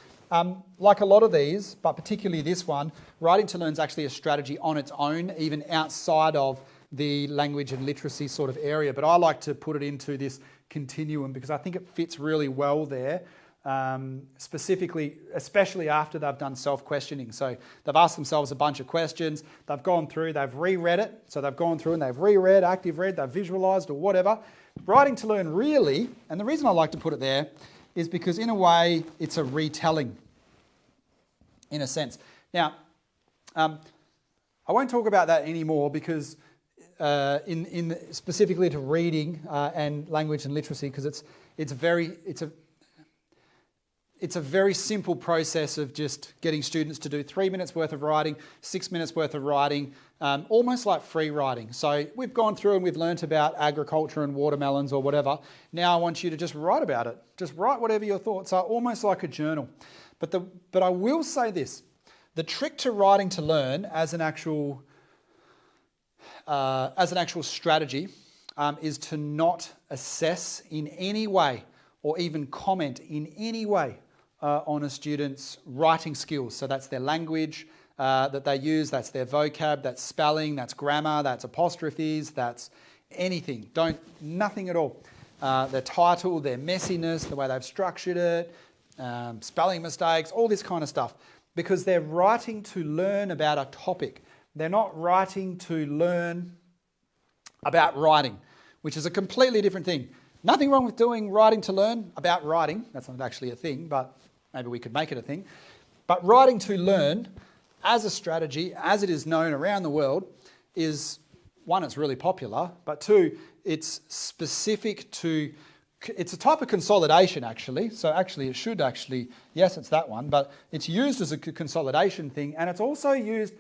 Like a lot of these, but particularly this one, Writing to Learn is actually a strategy on its own, even outside of the language and literacy sort of area. But I like to put it into this continuum because I think it fits really well there. Specifically, especially after they've done self-questioning. So they've asked themselves a bunch of questions, they've gone through, they've reread it, so they've gone through and they've reread, active read, they've visualised or whatever. Writing to Learn really, and the reason I like to put it there is because in a way it's a retelling, in a sense. Now, I won't talk about that anymore because in specifically to reading and language and literacy, because it's a very simple process of just getting students to do 3 minutes worth of writing, 6 minutes worth of writing, almost like free writing. So we've gone through and we've learnt about agriculture and watermelons or whatever. Now I want you to just write about it. Just write whatever your thoughts are, almost like a journal. But I will say this, the trick to Writing to Learn as an actual strategy is to not assess in any way or even comment in any way on a student's writing skills. So that's their language that they use, that's their vocab, that's spelling, that's grammar, that's apostrophes, that's anything. Nothing at all. Their title, their messiness, the way they've structured it, spelling mistakes, all this kind of stuff. Because they're writing to learn about a topic. They're not writing to learn about writing, which is a completely different thing. Nothing wrong with doing Writing to Learn about writing. That's not actually a thing, but maybe we could make it a thing. But Writing to Learn as a strategy, as it is known around the world, is, one, it's really popular, but two, it's specific to, it's a type of consolidation actually. So actually it should actually, yes, it's that one, but it's used as a consolidation thing, and it's also used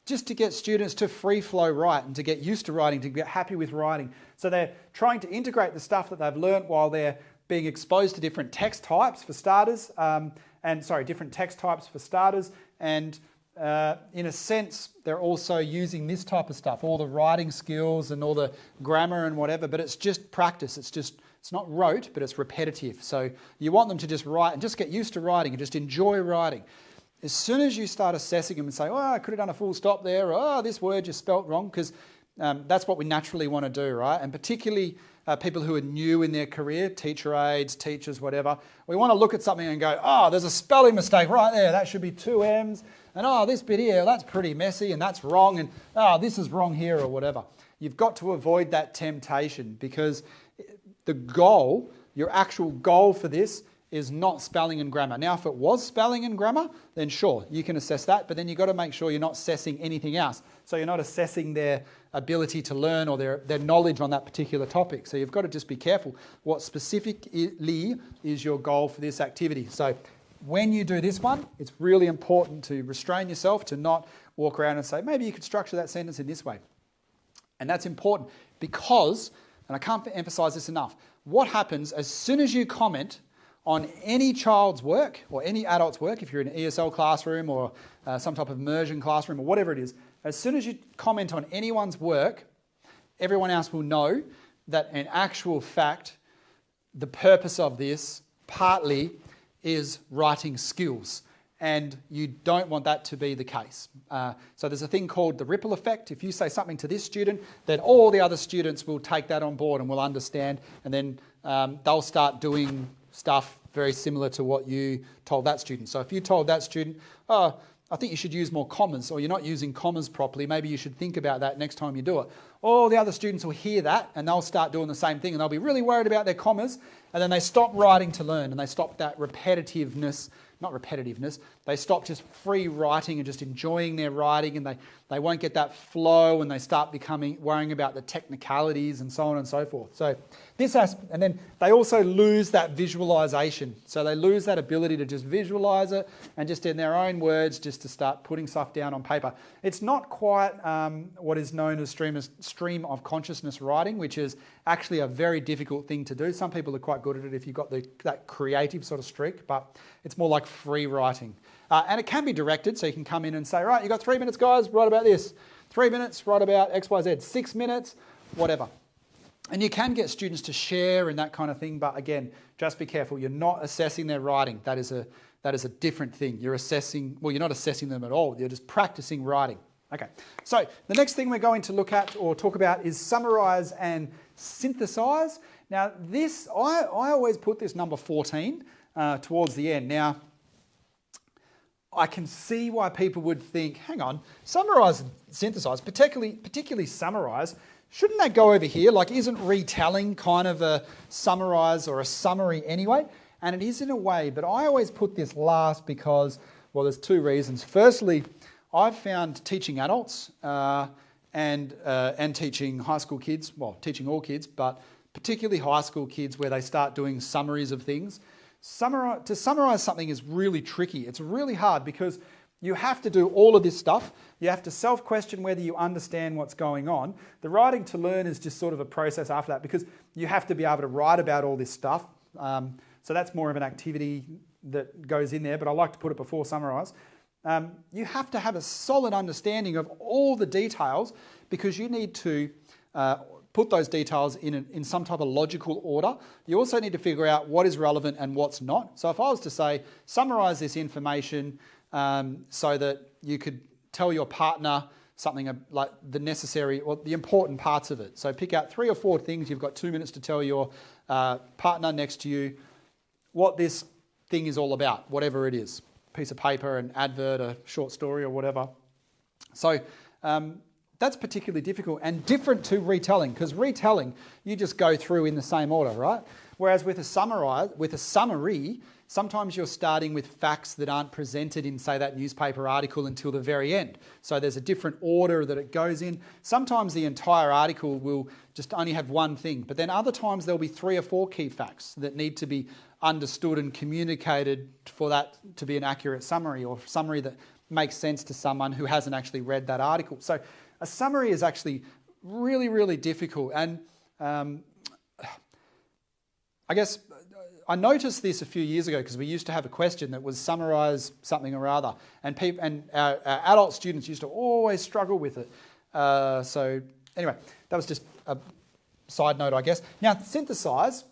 just to get students to free flow write and to get used to writing, to get happy with writing. So they're trying to integrate the stuff that they've learnt while they're being exposed to different text types for starters, different text types for starters, and in a sense, they're also using this type of stuff, all the writing skills and all the grammar and whatever, but it's just practice. It's not rote, but it's repetitive. So you want them to just write and just get used to writing and just enjoy writing. As soon as you start assessing them and say, oh, I could have done a full stop there, or oh, this word just spelt wrong, because that's what we naturally want to do, right? And particularly people who are new in their career, teacher aides, teachers, whatever, we want to look at something and go, oh, there's a spelling mistake right there, that should be 2 M's, and oh, this bit here, that's pretty messy and that's wrong, and oh, this is wrong here or whatever. You've got to avoid that temptation, because the goal, your actual goal for this, is not spelling and grammar. Now, if it was spelling and grammar, then sure, you can assess that, but then you've got to make sure you're not assessing anything else. So you're not assessing their ability to learn or their knowledge on that particular topic. So you've got to just be careful what specifically is your goal for this activity. So when you do this one, it's really important to restrain yourself, to not walk around and say, maybe you could structure that sentence in this way. And that's important because, and I can't emphasize this enough, what happens as soon as you comment on any child's work or any adult's work, if you're in an ESL classroom or some type of immersion classroom or whatever it is, as soon as you comment on anyone's work, everyone else will know that in actual fact, the purpose of this partly is writing skills. And you don't want that to be the case. So there's a thing called the ripple effect. If you say something to this student, then all the other students will take that on board and will understand, and then they'll start doing stuff very similar to what you told that student. So if you told that student, oh, I think you should use more commas, or you're not using commas properly, maybe you should think about that next time you do it. All the other students will hear that and they'll start doing the same thing, and they'll be really worried about their commas, and then they stop writing to learn, and they stop that they stop just free writing and just enjoying their writing, and they won't get that flow, and they start worrying about the technicalities and so on and so forth. So this and then they also lose that visualization. So they lose that ability to just visualize it and just in their own words just to start putting stuff down on paper. It's not quite what is known as stream of consciousness writing, which is actually a very difficult thing to do. Some people are quite good at it if you've got that creative sort of streak, but it's more like free writing. And it can be directed, so you can come in and say, right, you've got 3 minutes, guys, write about this. 3 minutes, write about X, Y, Z. 6 minutes, whatever. And you can get students to share and that kind of thing, but again, just be careful. You're not assessing their writing. That is a different thing. You're not assessing them at all. You're just practicing writing. Okay, so the next thing we're going to look at or talk about is summarize and synthesize. Now this, I always put this number 14 towards the end. Now, I can see why people would think, hang on, summarize and synthesize, particularly summarize, shouldn't that go over here? Like, isn't retelling kind of a summarize or a summary anyway? And it is in a way, but I always put this last because, well, there's two reasons. Firstly, I've found teaching adults and teaching high school kids, well, teaching all kids, but particularly high school kids where they start doing summaries of things. To summarize something is really tricky. It's really hard because you have to do all of this stuff. You have to self-question whether you understand what's going on. The writing to learn is just sort of a process after that because you have to be able to write about all this stuff. So that's more of an activity that goes in there, but I like to put it before summarize. You have to have a solid understanding of all the details because you need to put those details in some type of logical order. You also need to figure out what is relevant and what's not. So if I was to say, summarize this information so that you could tell your partner something like the necessary or the important parts of it. So pick out 3 or 4 things. You've got 2 minutes to tell your partner next to you what this thing is all about, whatever it is. Piece of paper, an advert, a short story or whatever. So that's particularly difficult and different to retelling because retelling, you just go through in the same order, right? Whereas with a summary, sometimes you're starting with facts that aren't presented in, say, that newspaper article until the very end. So there's a different order that it goes in. Sometimes the entire article will just only have one thing, but then other times there'll be 3 or 4 key facts that need to be understood and communicated for that to be an accurate summary or summary that makes sense to someone who hasn't actually read that article. So a summary is actually really, really difficult. And I guess I noticed this a few years ago because we used to have a question that was summarise something or other. And our adult students used to always struggle with it. So anyway, that was just a side note, I guess. Now, synthesize.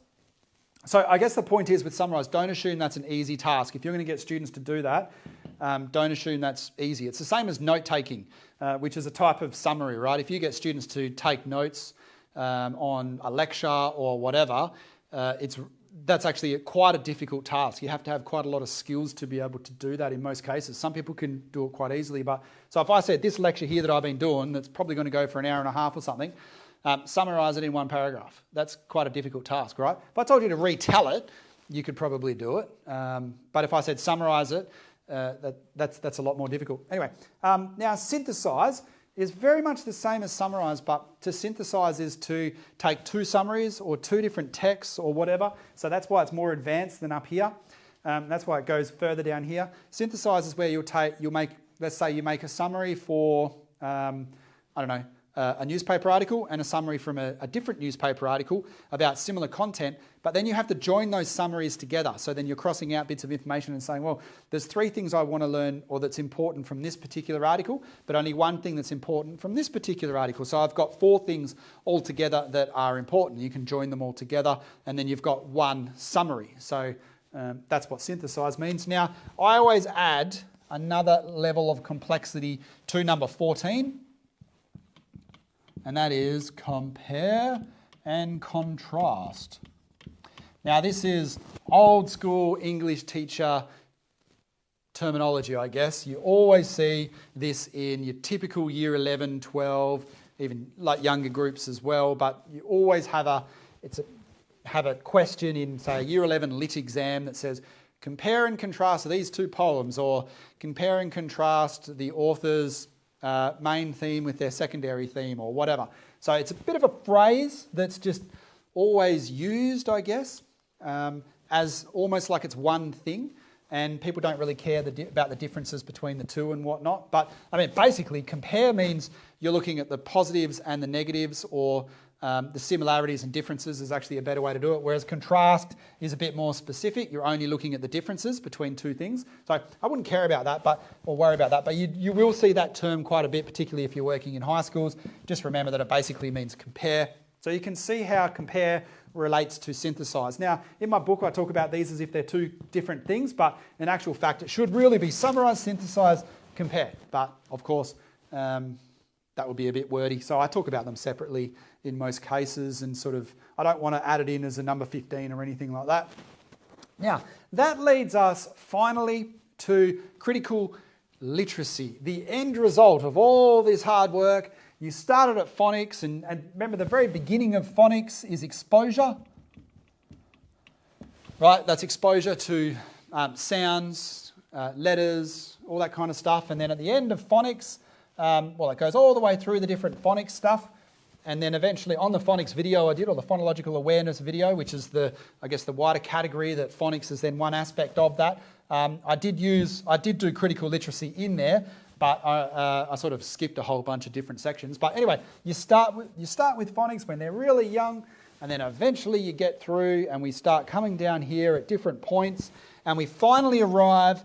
So I guess the point is with summarise, don't assume that's an easy task. If you're going to get students to do that, don't assume that's easy. It's the same as note-taking, which is a type of summary, right? If you get students to take notes on a lecture or whatever, that's actually quite a difficult task. You have to have quite a lot of skills to be able to do that in most cases. Some people can do it quite easily. So if I said this lecture here that I've been doing, that's probably going to go for an hour and a half or something, summarise it in 1 paragraph. That's quite a difficult task, right? If I told you to retell it, you could probably do it. But if I said summarise it, that's a lot more difficult. Anyway, now synthesize is very much the same as summarise, but to synthesize is to take two summaries or two different texts or whatever. So that's why it's more advanced than up here. That's why it goes further down here. Synthesize is where let's say you make a summary for, a newspaper article and a summary from a different newspaper article about similar content, but then you have to join those summaries together. So then you're crossing out bits of information and saying, well, there's three things I want to learn or that's important from this particular article, but only one thing that's important from this particular article. So I've got four things all together that are important. You can join them all together and then you've got one summary. So that's what synthesize means. Now, I always add another level of complexity to number 14. And that is compare and contrast. Now this is old school English teacher terminology, I guess. You always see this in your typical year 11, 12, even like younger groups as well, but you always have a question in, say, a year 11 lit exam that says, compare and contrast these two poems, or compare and contrast the author's main theme with their secondary theme or whatever. So it's a bit of a phrase that's just always used, I guess, as almost like it's one thing, and people don't really care about the differences between the two and whatnot. But I mean, basically compare means you're looking at the positives and the negatives, or the similarities and differences is actually a better way to do it, whereas contrast is a bit more specific. You're only looking at the differences between two things. So I wouldn't care about that, or worry about that, but you will see that term quite a bit, particularly if you're working in high schools. Just remember that it basically means compare. So you can see how compare relates to synthesize. Now, in my book, I talk about these as if they're two different things, but in actual fact, it should really be summarize, synthesize, compare. But of course, that would be a bit wordy. So I talk about them separately in most cases, and I don't want to add it in as a number 15 or anything like that. Now, that leads us finally to critical literacy, the end result of all this hard work. You started at phonics, and remember the very beginning of phonics is exposure, right? That's exposure to sounds, letters, all that kind of stuff. And then at the end of phonics, it goes all the way through the different phonics stuff. And then eventually on the phonics video I did, or the phonological awareness video, which is the wider category that phonics is then one aspect of that. I did do critical literacy in there, but I sort of skipped a whole bunch of different sections. But anyway, you start with phonics when they're really young, and then eventually you get through and we start coming down here at different points, and we finally arrive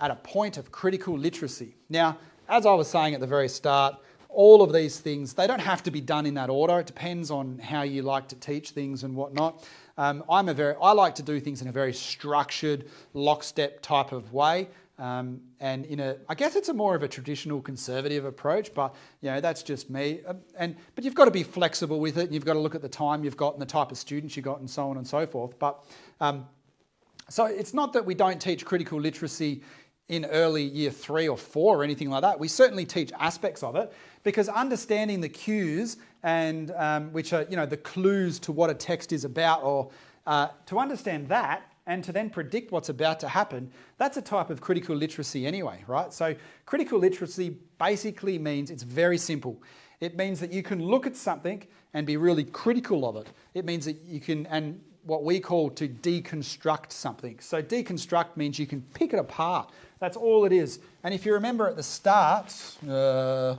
at a point of critical literacy. Now, as I was saying at the very start, all of these things, they don't have to be done in that order. It depends on how you like to teach things and whatnot. I like to do things in a very structured, lockstep type of way. And I guess it's more of a traditional conservative approach, but that's just me. But you've got to be flexible with it, and you've got to look at the time you've got and the type of students you've got and so on and so forth. But so it's not that we don't teach critical literacy in early year 3 or 4 or anything like that. We certainly teach aspects of it, because understanding the cues and which are the clues to what a text is about, or to understand that and to then predict what's about to happen, that's a type of critical literacy anyway, right? So critical literacy basically means, it's very simple. It means that you can look at something and be really critical of it. It means that you can, and what we call to deconstruct something. So deconstruct means you can pick it apart. That's all it is. And if you remember at the start, I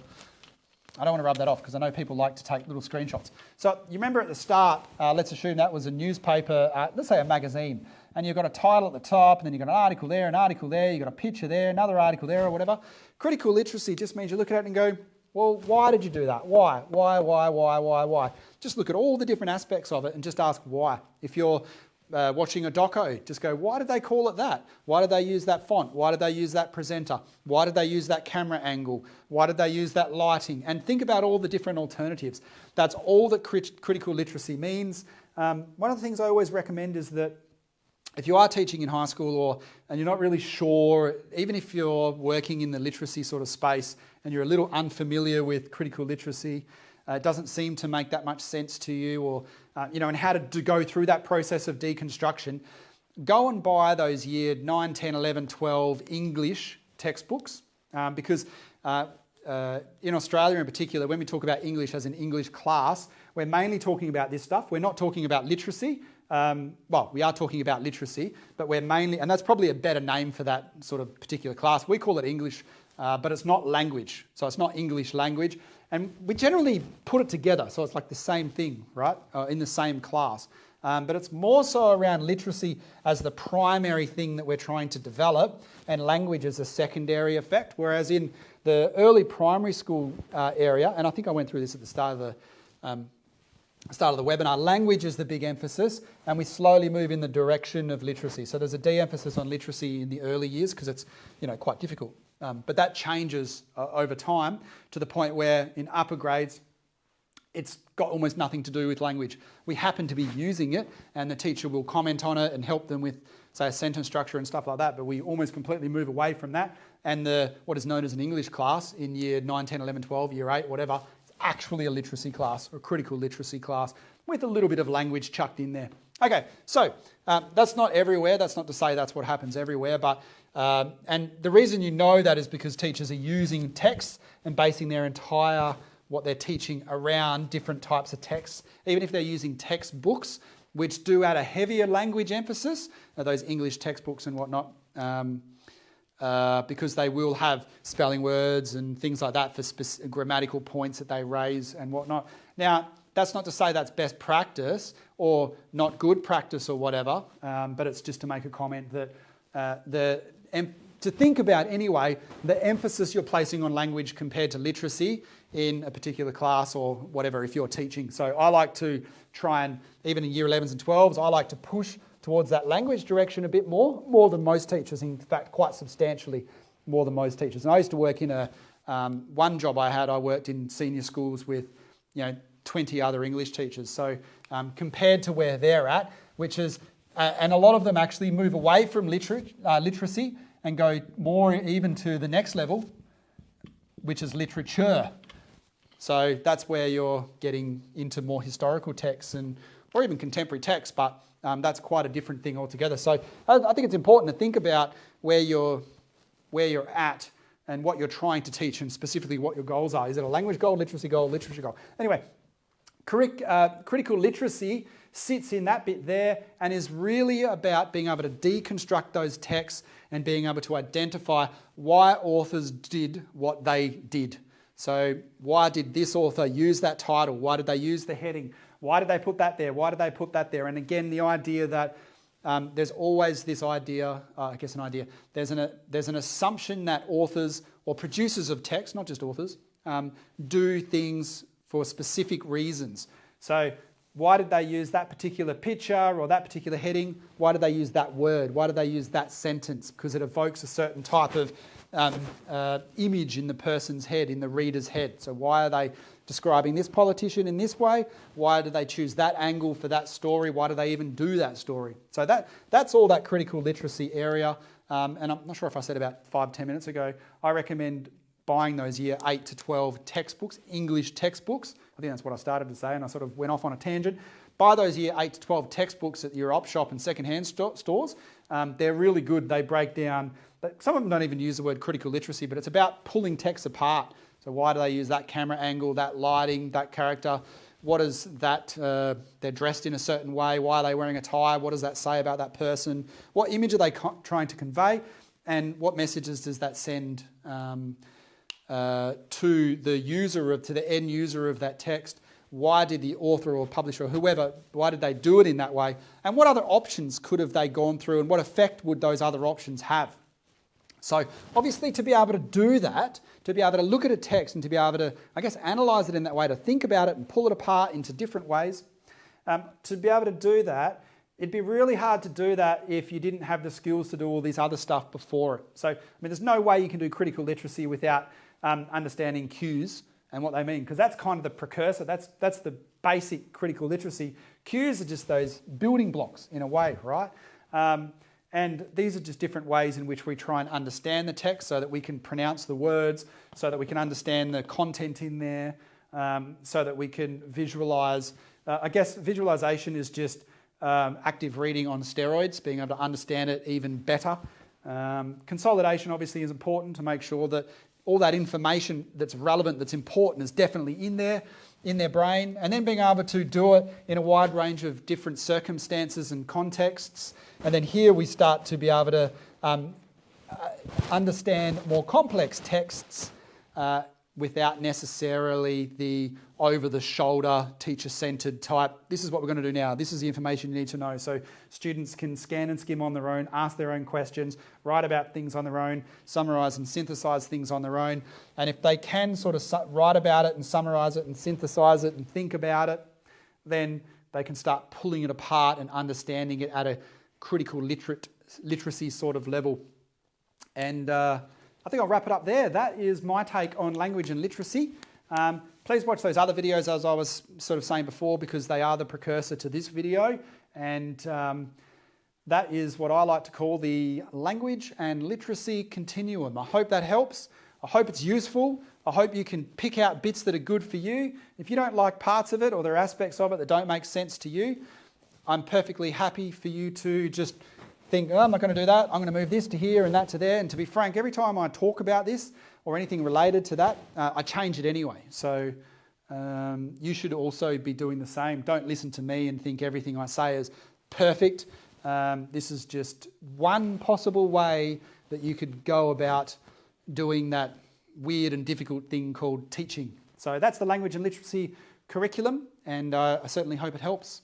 don't want to rub that off because I know people like to take little screenshots. So you remember at the start, let's assume that was a newspaper, let's say a magazine, and you've got a title at the top, and then you've got an article there, you've got a picture there, another article there, or whatever. Critical literacy just means you look at it and go, well, why did you do that? Why? Just look at all the different aspects of it and just ask why. If you're watching a doco, just go, why did they call it that? Why did they use that font? Why did they use that presenter? Why did they use that camera angle? Why did they use that lighting? And think about all the different alternatives. That's all that critical literacy means. One of the things I always recommend is that if you are teaching in high school and you're not really sure, even if you're working in the literacy sort of space and you're a little unfamiliar with critical literacy, it doesn't seem to make that much sense to you, or and how to go through that process of deconstruction, go and buy those year 9, 10, 11, 12 English textbooks because in Australia in particular, when we talk about English as an English class, we're mainly talking about this stuff. We're not talking about literacy. Well, we are talking about literacy, but we're mainly, and that's probably a better name for that sort of particular class. We call it English, but it's not language. So it's not English language. And we generally put it together, so it's like the same thing, right, in the same class. But it's more so around literacy as the primary thing that we're trying to develop, and language as a secondary effect. Whereas in the early primary school area, and I think I went through this at the start of the webinar, language is the big emphasis, and we slowly move in the direction of literacy. So there's a de-emphasis on literacy in the early years because it's quite difficult. But that changes over time to the point where in upper grades, it's got almost nothing to do with language. We happen to be using it, and the teacher will comment on it and help them with, say, a sentence structure and stuff like that, but we almost completely move away from that. And what is known as an English class in year 9, 10, 11, 12, year 8, whatever, it's actually a literacy class, or a critical literacy class, with a little bit of language chucked in there. Okay, so that's not everywhere. That's not to say that's what happens everywhere, but and the reason you know that is because teachers are using texts and basing their entire what they're teaching around different types of texts, even if they're using textbooks, which do add a heavier language emphasis, those English textbooks and whatnot, because they will have spelling words and things like that for grammatical points that they raise and whatnot. Now, that's not to say that's best practice or not good practice or whatever, but it's just to make a comment that to think about anyway, the emphasis you're placing on language compared to literacy in a particular class or whatever if you're teaching. So I like to try and, even in year 11s and 12s, I like to push towards that language direction a bit more than most teachers, in fact quite substantially more than most teachers. And I used to work in one job I worked in senior schools with 20 other English teachers. So compared to where they're at, which is, and a lot of them actually move away from literacy and go more even to the next level, which is literature. So that's where you're getting into more historical texts or even contemporary texts, but that's quite a different thing altogether. So I think it's important to think about where you're at and what you're trying to teach and specifically what your goals are. Is it a language goal, literacy goal, literature goal? Anyway, critical literacy sits in that bit there and is really about being able to deconstruct those texts and being able to identify why authors did what they did. So why did this author use that title? Why did they use the heading? Why did they put that there? Why did they put that there? And again, the idea that there's always this idea, there's an assumption that authors or producers of text, not just authors, do things for specific reasons. So why did they use that particular picture or that particular heading? Why did they use that word? Why did they use that sentence? Because it evokes a certain type of image in the person's head, in the reader's head. So why are they describing this politician in this way? Why do they choose that angle for that story? Why do they even do that story? So that's all that critical literacy area. And I'm not sure if I said about 5-10 minutes ago, I recommend buying those year 8 to 12 textbooks, English textbooks. I think that's what I started to say and I sort of went off on a tangent. Buy those year 8 to 12 textbooks at your op shop and second-hand stores. They're really good. They break down, some of them don't even use the word critical literacy, but it's about pulling texts apart. So why do they use that camera angle, that lighting, that character? What is that? They're dressed in a certain way. Why are they wearing a tie? What does that say about that person? What image are they trying to convey? And what messages does that send to the user, to the end user of that text? Why did the author or publisher or whoever, why did they do it in that way? And what other options could have they gone through and what effect would those other options have? So obviously to be able to do that, to be able to look at a text and to be able to, analyse it in that way, to think about it and pull it apart into different ways, to be able to do that, it'd be really hard to do that if you didn't have the skills to do all this other stuff before it. So, there's no way you can do critical literacy without understanding cues and what they mean, because that's kind of the precursor, that's the basic critical literacy. Cues are just those building blocks in a way, right? And these are just different ways in which we try and understand the text so that we can pronounce the words, so that we can understand the content in there, so that we can visualise. Visualisation is just active reading on steroids, being able to understand it even better. Consolidation obviously is important to make sure that all that information that's relevant, that's important, is definitely in their brain, and then being able to do it in a wide range of different circumstances and contexts. And then here we start to be able to understand more complex texts without necessarily the over-the-shoulder, teacher-centred type. This is what we're going to do now. This is the information you need to know. So students can scan and skim on their own, ask their own questions, write about things on their own, summarise and synthesise things on their own. And if they can sort of write about it and summarise it and synthesise it and think about it, then they can start pulling it apart and understanding it at a critical literacy sort of level. And I think I'll wrap it up there. That is my take on language and literacy. Please watch those other videos, as I was sort of saying before, because they are the precursor to this video. And that is what I like to call the language and literacy continuum. I hope that helps. I hope it's useful. I hope you can pick out bits that are good for you. If you don't like parts of it or there are aspects of it that don't make sense to you, I'm perfectly happy for you to just think, oh, I'm not going to do that. I'm going to move this to here and that to there. And to be frank, every time I talk about this or anything related to that, I change it anyway. So you should also be doing the same. Don't listen to me and think everything I say is perfect. This is just one possible way that you could go about doing that weird and difficult thing called teaching. So that's the language and literacy curriculum, and I certainly hope it helps.